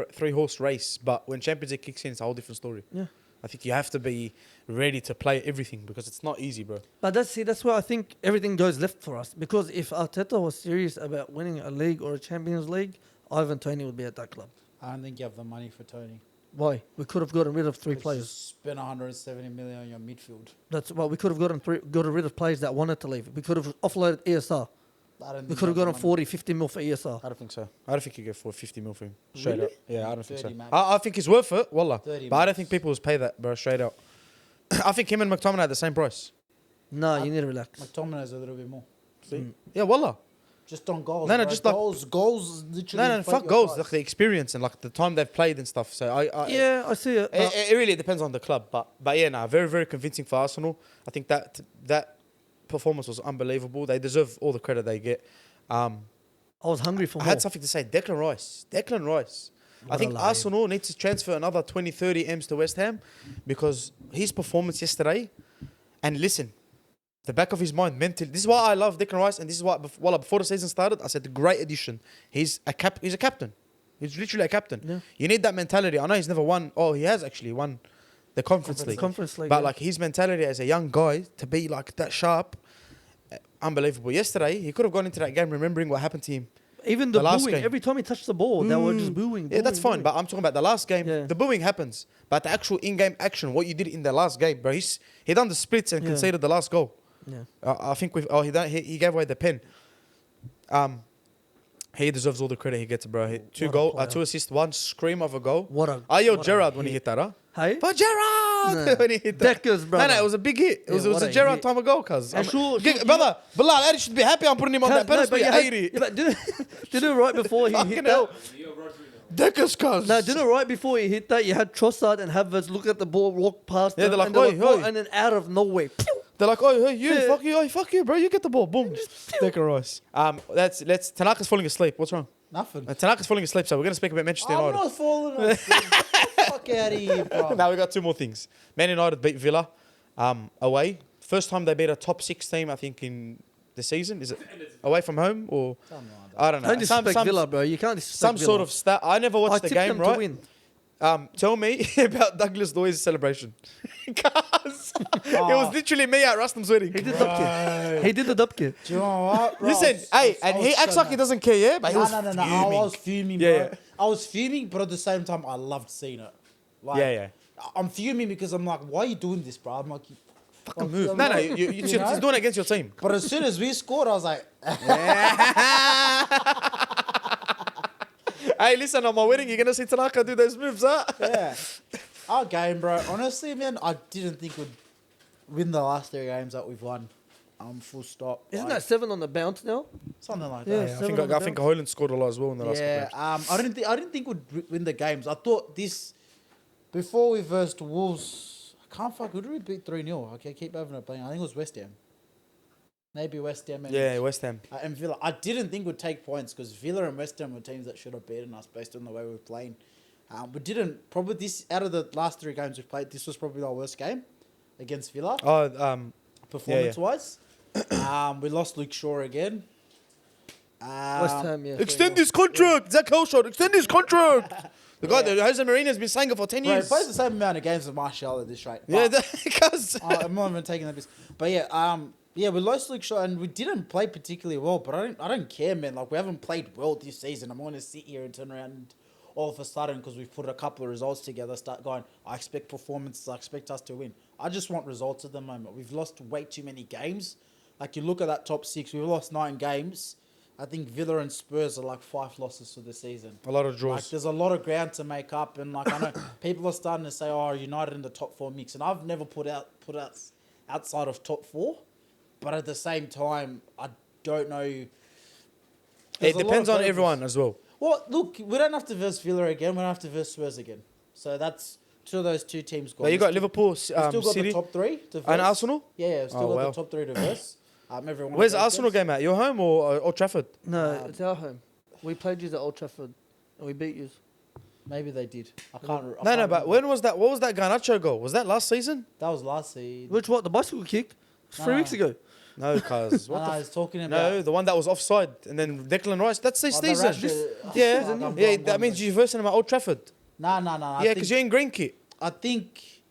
Speaker 2: three horse race. But when Champions League kicks in, it's a whole different story.
Speaker 1: Yeah.
Speaker 2: I think you have to be ready to play everything because it's not easy, bro.
Speaker 1: But that's where I think everything goes left for us. Because if Arteta was serious about winning a league or a Champions League, Ivan Toney would be at that club.
Speaker 3: I don't think you have the money for Tony.
Speaker 1: Why? We could have gotten rid of three
Speaker 3: Because
Speaker 1: players.
Speaker 3: you spent 170 million on your midfield.
Speaker 1: That's well, we could have gotten rid of players that wanted to leave. We could have offloaded ESR.
Speaker 3: I don't
Speaker 1: We
Speaker 3: think
Speaker 1: could have
Speaker 3: you
Speaker 1: gotten
Speaker 3: the
Speaker 1: 40, 50 mil for ESR.
Speaker 2: I don't think so. I don't think you get 50 mil for him. Straight
Speaker 1: Really?
Speaker 2: up. Yeah, I don't think so.
Speaker 3: 30 max.
Speaker 2: I think he's worth it, wallah.
Speaker 3: 30
Speaker 2: But I don't
Speaker 3: max.
Speaker 2: think people will pay that, bro, straight out. I think him and McTominay are the same price.
Speaker 1: No, you need to relax.
Speaker 3: McTominay's a little bit more.
Speaker 1: Mm.
Speaker 2: Yeah, wallah.
Speaker 3: Just on goals.
Speaker 2: No,
Speaker 3: bro.
Speaker 2: just like-
Speaker 3: goals. Literally.
Speaker 2: No,
Speaker 3: fight
Speaker 2: fuck
Speaker 3: your
Speaker 2: goals.
Speaker 3: price.
Speaker 2: Like the experience and like the time they've played and stuff. So
Speaker 1: Yeah, I see it. but-
Speaker 2: It really depends on the club, but yeah, very very convincing for Arsenal. I think that performance was unbelievable. They deserve all the credit they get.
Speaker 1: I was hungry for
Speaker 2: I
Speaker 1: more.
Speaker 2: had something to say. Declan Rice. I
Speaker 1: What
Speaker 2: think
Speaker 1: a liar.
Speaker 2: Arsenal needs to transfer another 20-30 M's to West Ham because his performance yesterday. And listen, the back of his mind, mentally. This is why I love Declan Rice, and this is why before the season started, I said the great addition. He's a captain. He's literally a captain.
Speaker 1: Yeah.
Speaker 2: You need that mentality. I know he's never won. Oh, he has actually won the Conference League.
Speaker 1: Conference League.
Speaker 2: But
Speaker 1: yeah.
Speaker 2: like his mentality as a young guy to be like that sharp, unbelievable. Yesterday he could have gone into that game remembering what happened to him.
Speaker 1: even the
Speaker 2: the last
Speaker 1: booing,
Speaker 2: game.
Speaker 1: every time he touched the ball, they were just booing.
Speaker 2: Yeah, that's fine. But I'm talking about the last game.
Speaker 1: Yeah.
Speaker 2: The booing happens, but the actual in-game action, what you did in the last game, bro. He done the splits and
Speaker 1: Yeah.
Speaker 2: conceded the last goal.
Speaker 1: Yeah.
Speaker 2: I think he gave away the pen. He deserves all the credit he gets, bro.
Speaker 1: What a player.
Speaker 2: 2 assists, 1 scream of a goal.
Speaker 1: What a.
Speaker 2: I yelled
Speaker 1: what a
Speaker 2: Gerrard when he
Speaker 1: hit.
Speaker 2: hit that, huh?
Speaker 1: Hey?
Speaker 2: For Gerrard!
Speaker 1: Nah.
Speaker 2: when he hit that.
Speaker 1: Deckers, brother.
Speaker 2: No, it was a big hit. It was,
Speaker 1: Yeah,
Speaker 2: it was
Speaker 1: what
Speaker 2: a
Speaker 1: a
Speaker 2: Gerrard
Speaker 1: hit.
Speaker 2: time ago, cuz.
Speaker 1: And sure,
Speaker 2: Brother, Bilal, Eddie should be happy I'm putting him on that pedestal.
Speaker 1: you
Speaker 2: You
Speaker 1: had-
Speaker 2: hate it.
Speaker 1: yeah, but did it right before he
Speaker 2: Fucking
Speaker 1: hit
Speaker 2: hell.
Speaker 1: that?
Speaker 4: Leo Rodrigo.
Speaker 2: Deckers, cuz.
Speaker 1: No, did it right before he hit that? You had Trossard and Havertz look at the ball, walk past
Speaker 2: Yeah,
Speaker 1: them,
Speaker 2: they're like,
Speaker 1: and,
Speaker 2: "Oi,
Speaker 1: "Bro,"
Speaker 2: oi."
Speaker 1: and then out of nowhere, pew!
Speaker 2: They're like, oh, hey, you,
Speaker 1: Yeah.
Speaker 2: fuck you, bro, you get the ball, boom. Declan Rice. Tanaka's falling asleep. What's wrong?
Speaker 3: Nothing.
Speaker 2: Tanaka's falling asleep, so we're going to speak about Manchester
Speaker 3: I'm
Speaker 2: United.
Speaker 3: not falling asleep. Fuck out of here, bro.
Speaker 2: Now we got two more things. Man United beat Villa away. First time they beat a top 6 team, I think, in the season. Is it away from home or
Speaker 3: Something like that.
Speaker 2: I don't know.
Speaker 1: Don't disrespect Villa, bro. You can't disrespect
Speaker 2: some
Speaker 1: Villa.
Speaker 2: sort of stat. I never watched the
Speaker 1: tipped
Speaker 2: game,
Speaker 1: them to
Speaker 2: right?
Speaker 1: win.
Speaker 2: Tell me about Douglas Luiz's celebration. Cause it was literally me at Rustam's wedding.
Speaker 1: He did the dubkit. He did the dubkit.
Speaker 3: Do you know what? Bro,
Speaker 2: Listen, hey, and he acts like he doesn't care, yeah? But he was
Speaker 3: No. I
Speaker 2: fuming.
Speaker 3: was fuming,
Speaker 2: Yeah,
Speaker 3: bro.
Speaker 2: yeah.
Speaker 3: I was fuming, but at the same time, I loved seeing it. Like,
Speaker 2: Yeah.
Speaker 3: I'm fuming because I'm like, why are you doing this, bro? I'm like,
Speaker 2: Fucking move. No,
Speaker 3: know?
Speaker 2: he's
Speaker 3: know?
Speaker 2: doing it against your team.
Speaker 3: But as soon as we scored, I was like,
Speaker 2: Hey, listen, on my wedding, you're going to see Tanaka do those moves, huh?
Speaker 3: yeah. Our game, bro. Honestly, man, I didn't think we'd win the last 3 games that we've won. Full stop.
Speaker 1: Isn't
Speaker 3: Like,
Speaker 1: that 7 on the bounce now?
Speaker 3: something like
Speaker 1: Yeah,
Speaker 3: that?
Speaker 2: I
Speaker 1: seven on the
Speaker 2: think Hoyland scored a lot as well in the last
Speaker 3: Yeah,
Speaker 2: couple of
Speaker 3: I didn't think we'd win the games. I thought this before we versed Wolves. I can't fuck. Who did we beat 3-0? Okay, keep having a bang. I think it was West Ham. Maybe West Ham. And,
Speaker 2: Yeah, West Ham.
Speaker 3: and Villa. I didn't think we'd take points because Villa and West Ham were teams that should have beaten us based on the way we were playing. We didn't. Probably this out of the last 3 games we've played, this was probably our worst game against Villa, performance-wise. We lost Luke Shaw again.
Speaker 1: West Ham, yeah.
Speaker 2: Extend his contract! Zach Hellshot, extend his contract! The guy that Jose Mourinho's been saying it for 10
Speaker 3: Bro, he
Speaker 2: years.
Speaker 3: plays the same amount of games as Martial at this rate.
Speaker 2: Yeah,
Speaker 3: But-
Speaker 2: because...
Speaker 3: I'm not even taking that piss. But yeah, we lost Luke Shaw and we didn't play particularly well. But I don't care, man. Like we haven't played well this season. I'm going to sit here and turn around and all of a sudden because we've put a couple of results together, start going. I expect performances. I expect us to win. I just want results at the moment. We've lost way too many games. Like you look at that top 6, we've lost 9 games. I think Villa and Spurs are like 5 losses for the season.
Speaker 2: A lot of
Speaker 3: Like,
Speaker 2: draws.
Speaker 3: there's a lot of ground to make up, and like I know people are starting to say, "Oh, United in the top 4 mix," and I've never put out outside of top 4, but at the same time, I don't know.
Speaker 2: It
Speaker 3: There's a lot
Speaker 2: depends
Speaker 3: of
Speaker 2: on
Speaker 3: players-
Speaker 2: everyone as well.
Speaker 3: Well, look, we don't have to verse Villa again. We don't have to verse Spurs again. So that's 2 of those 2 teams gone.
Speaker 2: But you got Liverpool,
Speaker 3: We've still got
Speaker 2: City,
Speaker 3: the top 3 to verse.
Speaker 2: and Arsenal.
Speaker 3: Yeah, we've still
Speaker 2: Oh,
Speaker 3: got
Speaker 2: wow.
Speaker 3: the top 3 to verse. Everyone
Speaker 2: Where's the Arsenal game at? Your home or Old Trafford?
Speaker 1: No, it's our home. We played you at Old Trafford and we beat you.
Speaker 3: Maybe they did. I can't.
Speaker 2: No,
Speaker 3: can't
Speaker 2: but
Speaker 3: remember.
Speaker 2: when was that? What was that Garnacho goal? Was that last season?
Speaker 3: That was last season.
Speaker 1: Which what? The bicycle kick? It's 3
Speaker 3: No.
Speaker 1: weeks ago.
Speaker 2: No, cuz.
Speaker 3: No,
Speaker 2: What
Speaker 3: I
Speaker 2: the
Speaker 3: was talking about.
Speaker 2: No, the one that was offside, and then Declan Rice. That's this
Speaker 3: Oh, the
Speaker 2: season.
Speaker 3: Rashford-
Speaker 2: Yeah,
Speaker 3: Fuck, I'm
Speaker 2: yeah.
Speaker 3: wrong,
Speaker 2: That means you're versing him at Old Trafford.
Speaker 3: No.
Speaker 2: Yeah, because you're in green kit.
Speaker 3: I think,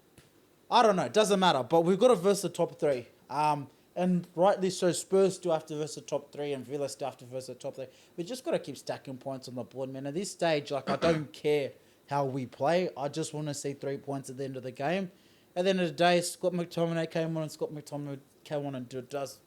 Speaker 3: I don't know, it doesn't matter, but we've got to verse the top 3. And rightly so, Spurs still have to verse the top 3 and Villa still have to verse the top 3. We just got to keep stacking points on the board, man. At this stage, like, I don't care how we play. I just want to see 3 points at the end of the game. At the end of the day, Scott McTominay came on and Scott McTominay came on and did what he does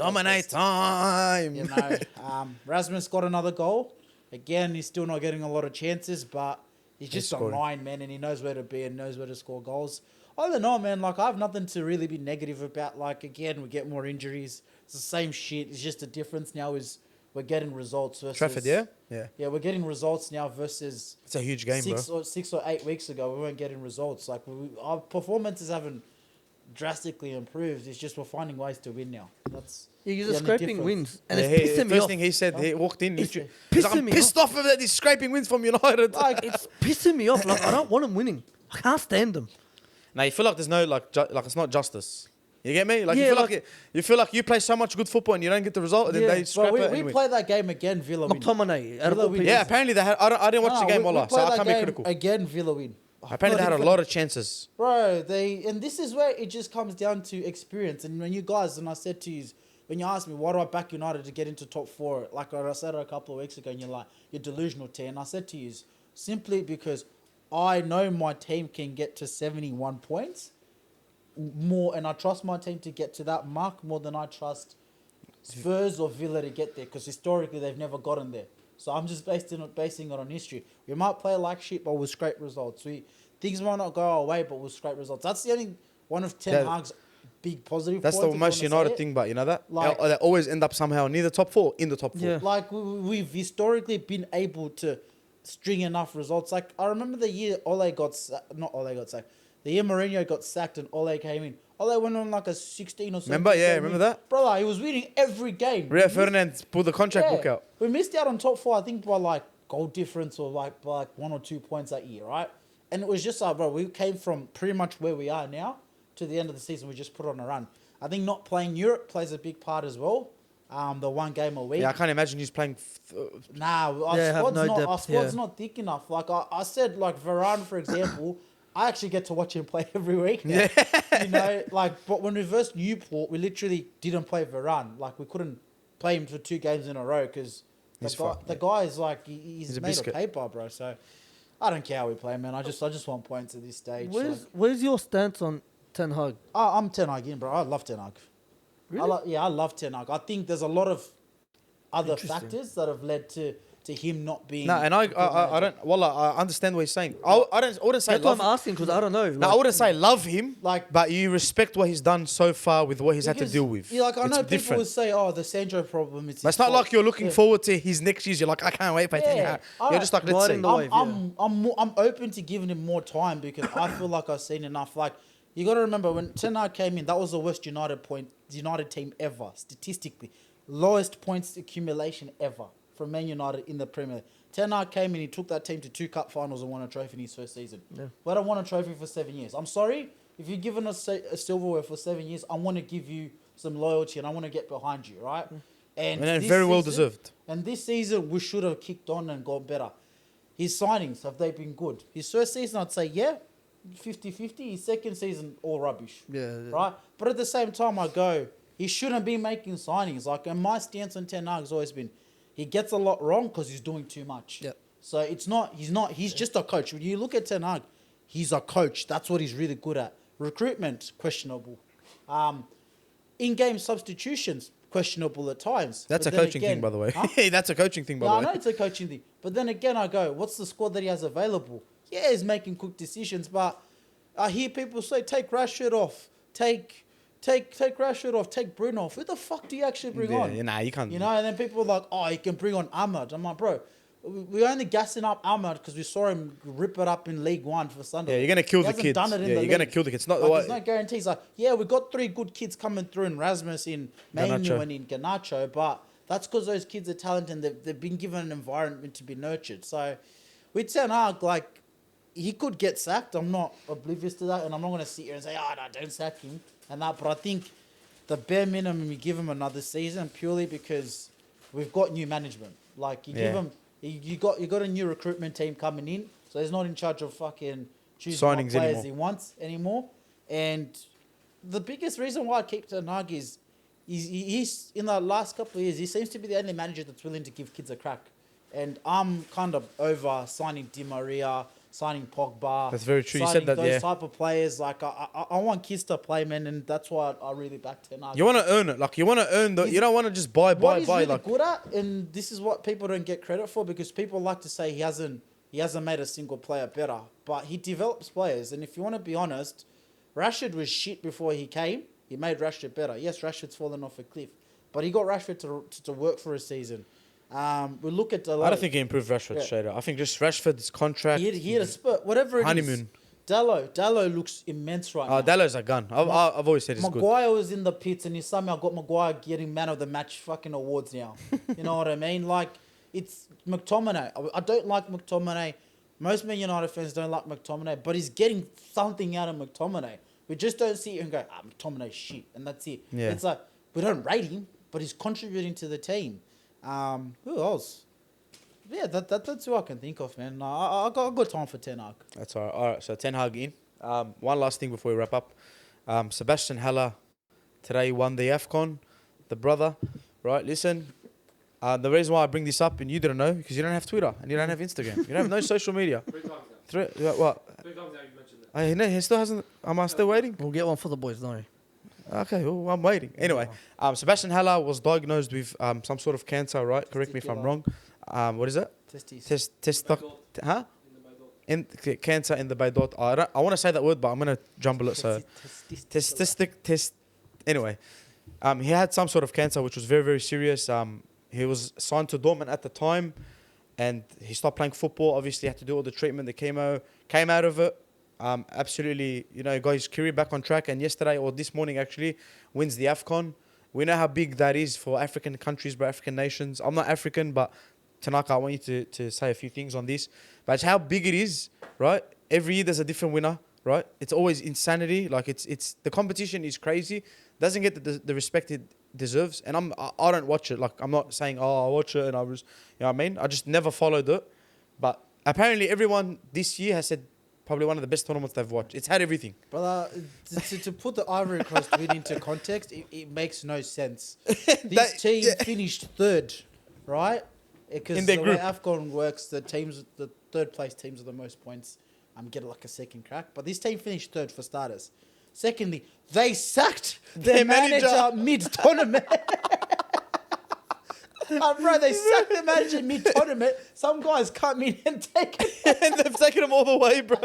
Speaker 2: McTominay
Speaker 3: best.
Speaker 2: time.
Speaker 3: You know, Rasmus got another goal. Again, he's still not getting a lot of chances, but he's just a
Speaker 2: scoring.
Speaker 3: line, man, and he knows where to be and knows where to score goals. Other than all, man, like, I have nothing to really be negative about. Like, again, we get more injuries. It's the same shit. It's just the difference now is we're getting results versus...
Speaker 2: Trafford, yeah? Yeah.
Speaker 3: Yeah, we're getting results now versus
Speaker 2: It's a huge game, bro.
Speaker 3: 6 or 8 weeks ago. We weren't getting results. Like, our performances haven't drastically improved. It's just we're finding ways to win now. That's...
Speaker 1: You're
Speaker 3: the
Speaker 1: just
Speaker 3: only
Speaker 1: scraping
Speaker 3: difference.
Speaker 1: wins. And
Speaker 2: Yeah,
Speaker 1: it's pissing me
Speaker 2: first
Speaker 1: off.
Speaker 2: thing he said, he walked in,
Speaker 1: It's
Speaker 2: literally.
Speaker 1: pissing
Speaker 2: He's like, I'm
Speaker 1: me
Speaker 2: pissed off of these scraping wins from United.
Speaker 1: Like, it's pissing me off. Like, I don't want them winning. I can't stand them.
Speaker 2: Now you feel like there's no like it's not justice. You get me? Like
Speaker 1: Yeah,
Speaker 2: you feel like you play so much good football and you don't get the result, and then
Speaker 1: Yeah.
Speaker 2: they scrap
Speaker 3: Well,
Speaker 2: it.
Speaker 3: we
Speaker 2: and win.
Speaker 3: play that game again, Villa win.
Speaker 1: McTominay. Out of
Speaker 3: Villa
Speaker 1: all
Speaker 3: win.
Speaker 1: people.
Speaker 2: Yeah, apparently they had. I didn't watch the game,
Speaker 3: we
Speaker 2: Wallah, so
Speaker 3: play
Speaker 2: I
Speaker 3: that
Speaker 2: can't be
Speaker 3: game
Speaker 2: critical.
Speaker 3: Again, Villa win.
Speaker 2: Apparently they had a lot of chances.
Speaker 3: Bro, and this is where it just comes down to experience. And when you guys, and I said to you, when you asked me, why do I back United to get into top 4? Like I said a couple of weeks ago, and you're like, you're delusional, T. And I said to you, simply because I know my team can get to 71 points more, and I trust my team to get to that mark more than I trust Spurs or Villa to get there, because historically they've never gotten there. So I'm just basing it on history. We might play like shit, but we'll scrape results. Things might not go our way, but we'll scrape results. That's the only one of Ten Hag's big positive
Speaker 2: That's
Speaker 3: points.
Speaker 2: the
Speaker 3: if
Speaker 2: most
Speaker 3: you wanna say
Speaker 2: United
Speaker 3: it.
Speaker 2: thing, but you know that?
Speaker 3: Like-
Speaker 2: They always end up somehow near the top 4, in the top 4.
Speaker 1: Yeah.
Speaker 3: Like we've historically been able to string enough results. Like I remember the year not Ole got sacked. The year Mourinho got sacked and Ole came in. Ole went on like a 16 or 17.
Speaker 2: Remember? Yeah, remember that?
Speaker 3: Brother, he was winning every game.
Speaker 2: Rio Ferdinand pulled the contract book out.
Speaker 3: We missed out on top 4, I think, by like goal difference or like by like 1 or 2 points that year, right? And it was just like, bro, we came from pretty much where we are now to the end of the season. We just put on a run. I think not playing Europe plays a big part as well. The one game a week.
Speaker 2: Yeah, I can't imagine he's playing.
Speaker 3: Nah, our squad's not thick enough. Like I said, like Varane, for example, I actually get to watch him play every week. Now.
Speaker 2: Yeah.
Speaker 3: You know, like, but when we versed Newport, we literally didn't play Varane. Like, we couldn't play him for 2 games in a row because the guy is like, he's made of paper, bro. So I don't care how we play, man. I just want points at this stage.
Speaker 1: Where's your stance on Ten Hag?
Speaker 3: I'm Ten Hag in, bro. I love Ten Hag.
Speaker 1: Really?
Speaker 3: I love Ten Hag. I think there's a lot of other factors that have led to him not being.
Speaker 2: No, and I don't. Well, I understand what he's saying. I wouldn't say
Speaker 1: That's
Speaker 2: love.
Speaker 1: what I'm asking because I don't know.
Speaker 2: No, I wouldn't say love him, but you respect what he's done so far with what he's had to deal with.
Speaker 3: Yeah, like I know
Speaker 2: it's
Speaker 3: people would say, "Oh, the Sandro problem."
Speaker 2: But it's not like you're looking forward to his next years. You're like, I can't wait for Ten Hag. You're just like, let's see.
Speaker 3: I'm open to giving him more time because I feel like I've seen enough. Like, you got to remember when Ten Hag came in, that was the worst United team ever, statistically, lowest points accumulation ever from Man United in the Premier League. Ten Hag came in, he took that team to 2 cup finals and won a trophy in his first season. Yeah. We haven't won a trophy for 7 years. I'm sorry, if you've given us a silverware for 7 years, I want to give you some loyalty and I want to get behind you, right? And
Speaker 2: very well deserved.
Speaker 3: And this season, we should have kicked on and got better. His signings, have they been good? His first season, I'd say, yeah, 50-50. His second season, all rubbish.
Speaker 1: Yeah.
Speaker 3: Right? But at the same time, I go, he shouldn't be making signings. Like, and my stance on Ten Hag has always been, he gets a lot wrong because he's doing too much.
Speaker 1: Yep.
Speaker 3: So he's just a coach. When you look at Ten Hag, he's a coach. That's what he's really good at. Recruitment, questionable. In-game substitutions, questionable at times.
Speaker 2: That's a coaching thing, by the way. Huh? That's a coaching thing, by the way.
Speaker 3: I know it's a coaching thing. But then again, I go, what's the squad that he has available? Yeah, he's making quick decisions, but I hear people say, take Rashford off. Take Rashford off, take Bruno off. Who the fuck do you actually bring on?
Speaker 2: Yeah, nah, you can't.
Speaker 3: You know, and then people are like, oh, you can bring on Ahmad. I'm like, bro, we're only gassing up Ahmad because we saw him rip it up in League One for Sunday.
Speaker 2: Yeah, you're going to kill the kids. You're going to kill the kids.
Speaker 3: There's no guarantees. Like, yeah, we got 3 good kids coming through in Rasmus, in Manu, and in Garnacho, but that's because those kids are talented and they've been given an environment to be nurtured. So with Ten Hag, like, he could get sacked. I'm not oblivious to that, and I'm not going to sit here and say, oh, no, don't sack him. And that, but I think the bare minimum you give him another season purely because we've got new management. Like give him, you got a new recruitment team coming in, so he's not in charge of fucking choosing what players he wants anymore. And the biggest reason why I keep Ten Hag is he's in the last couple of years he seems to be the only manager that's willing to give kids a crack. And I'm kind of over signing Di Maria, signing Pogba.
Speaker 2: That's very true. You said that,
Speaker 3: those type of players. Like I want kids to play, man, and that's why I really back Ten Hag.
Speaker 2: You want to earn it. Like you want to earn the. You don't want to just buy.
Speaker 3: What he's really
Speaker 2: like
Speaker 3: good at, and this is what people don't get credit for because people like to say he hasn't made a single player better, but he develops players. And if you want to be honest, Rashford was shit before he came. He made Rashford better. Yes, Rashford's fallen off a cliff, but he got Rashford to work for a season. We look at Dalot.
Speaker 2: I don't think he improved Rashford straight up. I think just Rashford's contract.
Speaker 3: He had a spurt. Whatever it
Speaker 2: honeymoon.
Speaker 3: is. Dalot looks immense right now.
Speaker 2: Dallow's a gun. I've always said he's good.
Speaker 3: Maguire was in the pits and he somehow got Maguire getting man of the match fucking awards now. You know what I mean? Like, it's McTominay. I don't like McTominay. Most Man United fans don't like McTominay, but he's getting something out of McTominay. We just don't see it and go, McTominay's shit, and that's it.
Speaker 2: Yeah.
Speaker 3: It's like, we don't rate him, but he's contributing to the team. Who else? Yeah, that's who I can think of, man. I got time for Ten Hag.
Speaker 2: That's all right. All right, so Ten Hag in. One last thing before we wrap up. Sebastian Haller today won the AFCON. The brother, right? Listen, the reason why I bring this up and you didn't know because you don't have Twitter and you don't have Instagram. You don't have no social media.
Speaker 4: 3 times now.
Speaker 2: What?
Speaker 4: 3 times now you mentioned that.
Speaker 2: He still hasn't. Am I still waiting?
Speaker 1: We'll get one for the boys, don't we?
Speaker 2: Okay, well, I'm waiting. Anyway, Sebastian Haller was diagnosed with some sort of cancer, right? Correct me if I'm wrong. What is it?
Speaker 3: Testes.
Speaker 2: Huh? Cancer in the baydot. I want to say that word, but I'm going to jumble it. So, Anyway, he had some sort of cancer, which was very, very serious. He was signed to Dortmund at the time, and he stopped playing football. Obviously, had to do all the treatment, the chemo, came out of it. Absolutely, got his career back on track. And yesterday, or this morning actually, wins the AFCON. We know how big that is for African countries, but African nations. I'm not African, but Tanaka, I want you to say a few things on this. But it's how big it is, right? Every year there's a different winner, right? It's always insanity. Like it's the competition is crazy. Doesn't get the respect it deserves. And I don't watch it. Like I'm not saying, I watch it and I was, you know what I mean? I just never followed it. But apparently everyone this year has said probably one of the best tournaments they've watched. It's had everything.
Speaker 3: But to put the Ivory Coast win into context, it makes no sense. This team finished third, right? Because
Speaker 2: In their
Speaker 3: the
Speaker 2: group.
Speaker 3: way AFCON works, the third place teams with the most points get like a second crack. But this team finished third for starters. Secondly, they sacked their manager mid-tournament. Bro, they sacked the manager mid-tournament. Some guys come in and take it.
Speaker 2: And they've taken him all the way, bro.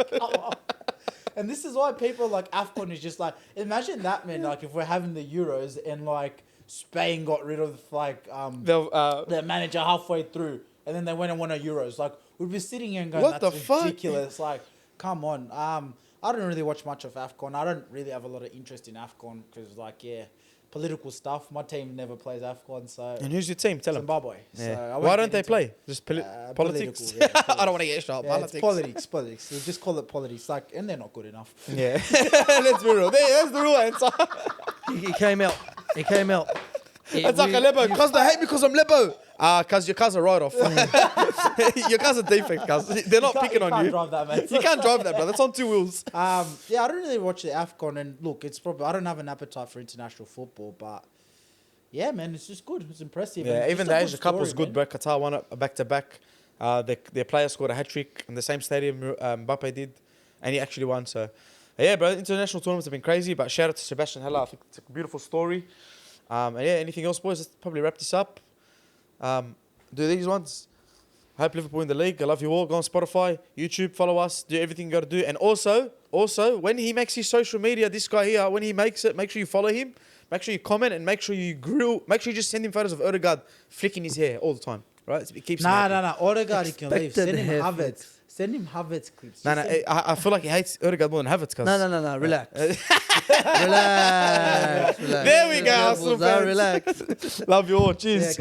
Speaker 3: And this is why people like AFCON is just like, imagine that, man, like if we're having the Euros and like Spain got rid of like their manager halfway through and then they went and won a Euros. Like we'd be sitting here and going,
Speaker 2: What
Speaker 3: that's
Speaker 2: the fuck?
Speaker 3: ridiculous. Like, come on. I don't really watch much of AFCON. I don't really have a lot of interest in AFCON because like, political stuff. My team never plays AFCON, so...
Speaker 2: And who's your team? Tell them.
Speaker 3: Zimbabwe.
Speaker 2: Yeah.
Speaker 3: So I
Speaker 2: Why
Speaker 3: won't
Speaker 2: don't
Speaker 3: get
Speaker 2: they
Speaker 3: into
Speaker 2: play? Just politics?
Speaker 3: political, yeah,
Speaker 2: I don't want to get shot.
Speaker 3: Yeah,
Speaker 2: Politics.
Speaker 3: it's politics. We'll just call it politics. Like, and they're not good enough.
Speaker 2: Yeah. Let's be real. That's the real answer.
Speaker 1: He came out.
Speaker 2: It's like a Lebo. Cuz they hate me because I'm Lebo. Cuz your cuz are right off. Your cuz are defect, cuz. They're not picking on you.
Speaker 3: Drive that, mate.
Speaker 2: You can't drive that, bro. That's on two wheels.
Speaker 3: I don't really watch the AFCON, and look, it's probably I don't have an appetite for international football, but yeah, man, it's just good. It's impressive.
Speaker 2: Yeah,
Speaker 3: It's
Speaker 2: even
Speaker 3: just
Speaker 2: the
Speaker 3: a
Speaker 2: Asia Cup was
Speaker 3: story,
Speaker 2: good,
Speaker 3: man.
Speaker 2: bro. Qatar won it back to back. Their player scored a hat trick in the same stadium Mbappe did, and he actually won. So, yeah, bro, international tournaments have been crazy. But shout out to Sebastian Hella. I think it's a beautiful story. And yeah, anything else, boys? Let's probably wrap this up. Do these ones. I hope Liverpool in the league. I love you all. Go on Spotify, YouTube, follow us, do everything you got to do. And also, when he makes his social media, this guy here, when he makes it, make sure you follow him. Make sure you comment and make sure you grill. Make sure you just send him photos of Odegaard flicking his hair all the time. Right? It keeps him happy.
Speaker 3: No. Odegaard, he can leave.
Speaker 1: Expected
Speaker 3: Send him
Speaker 1: hair
Speaker 3: Havertz.
Speaker 1: flicks.
Speaker 3: Send him Havertz clips.
Speaker 2: No,
Speaker 3: Just send-
Speaker 2: I feel like he hates Odegaard more than Havertz. Cause
Speaker 1: No. Relax. Relax.
Speaker 2: There we go,
Speaker 1: Levels
Speaker 2: Arsenal
Speaker 1: are
Speaker 2: fans.
Speaker 1: relaxed.
Speaker 2: Love you all.
Speaker 3: Yeah,
Speaker 2: Cheers.
Speaker 3: guys.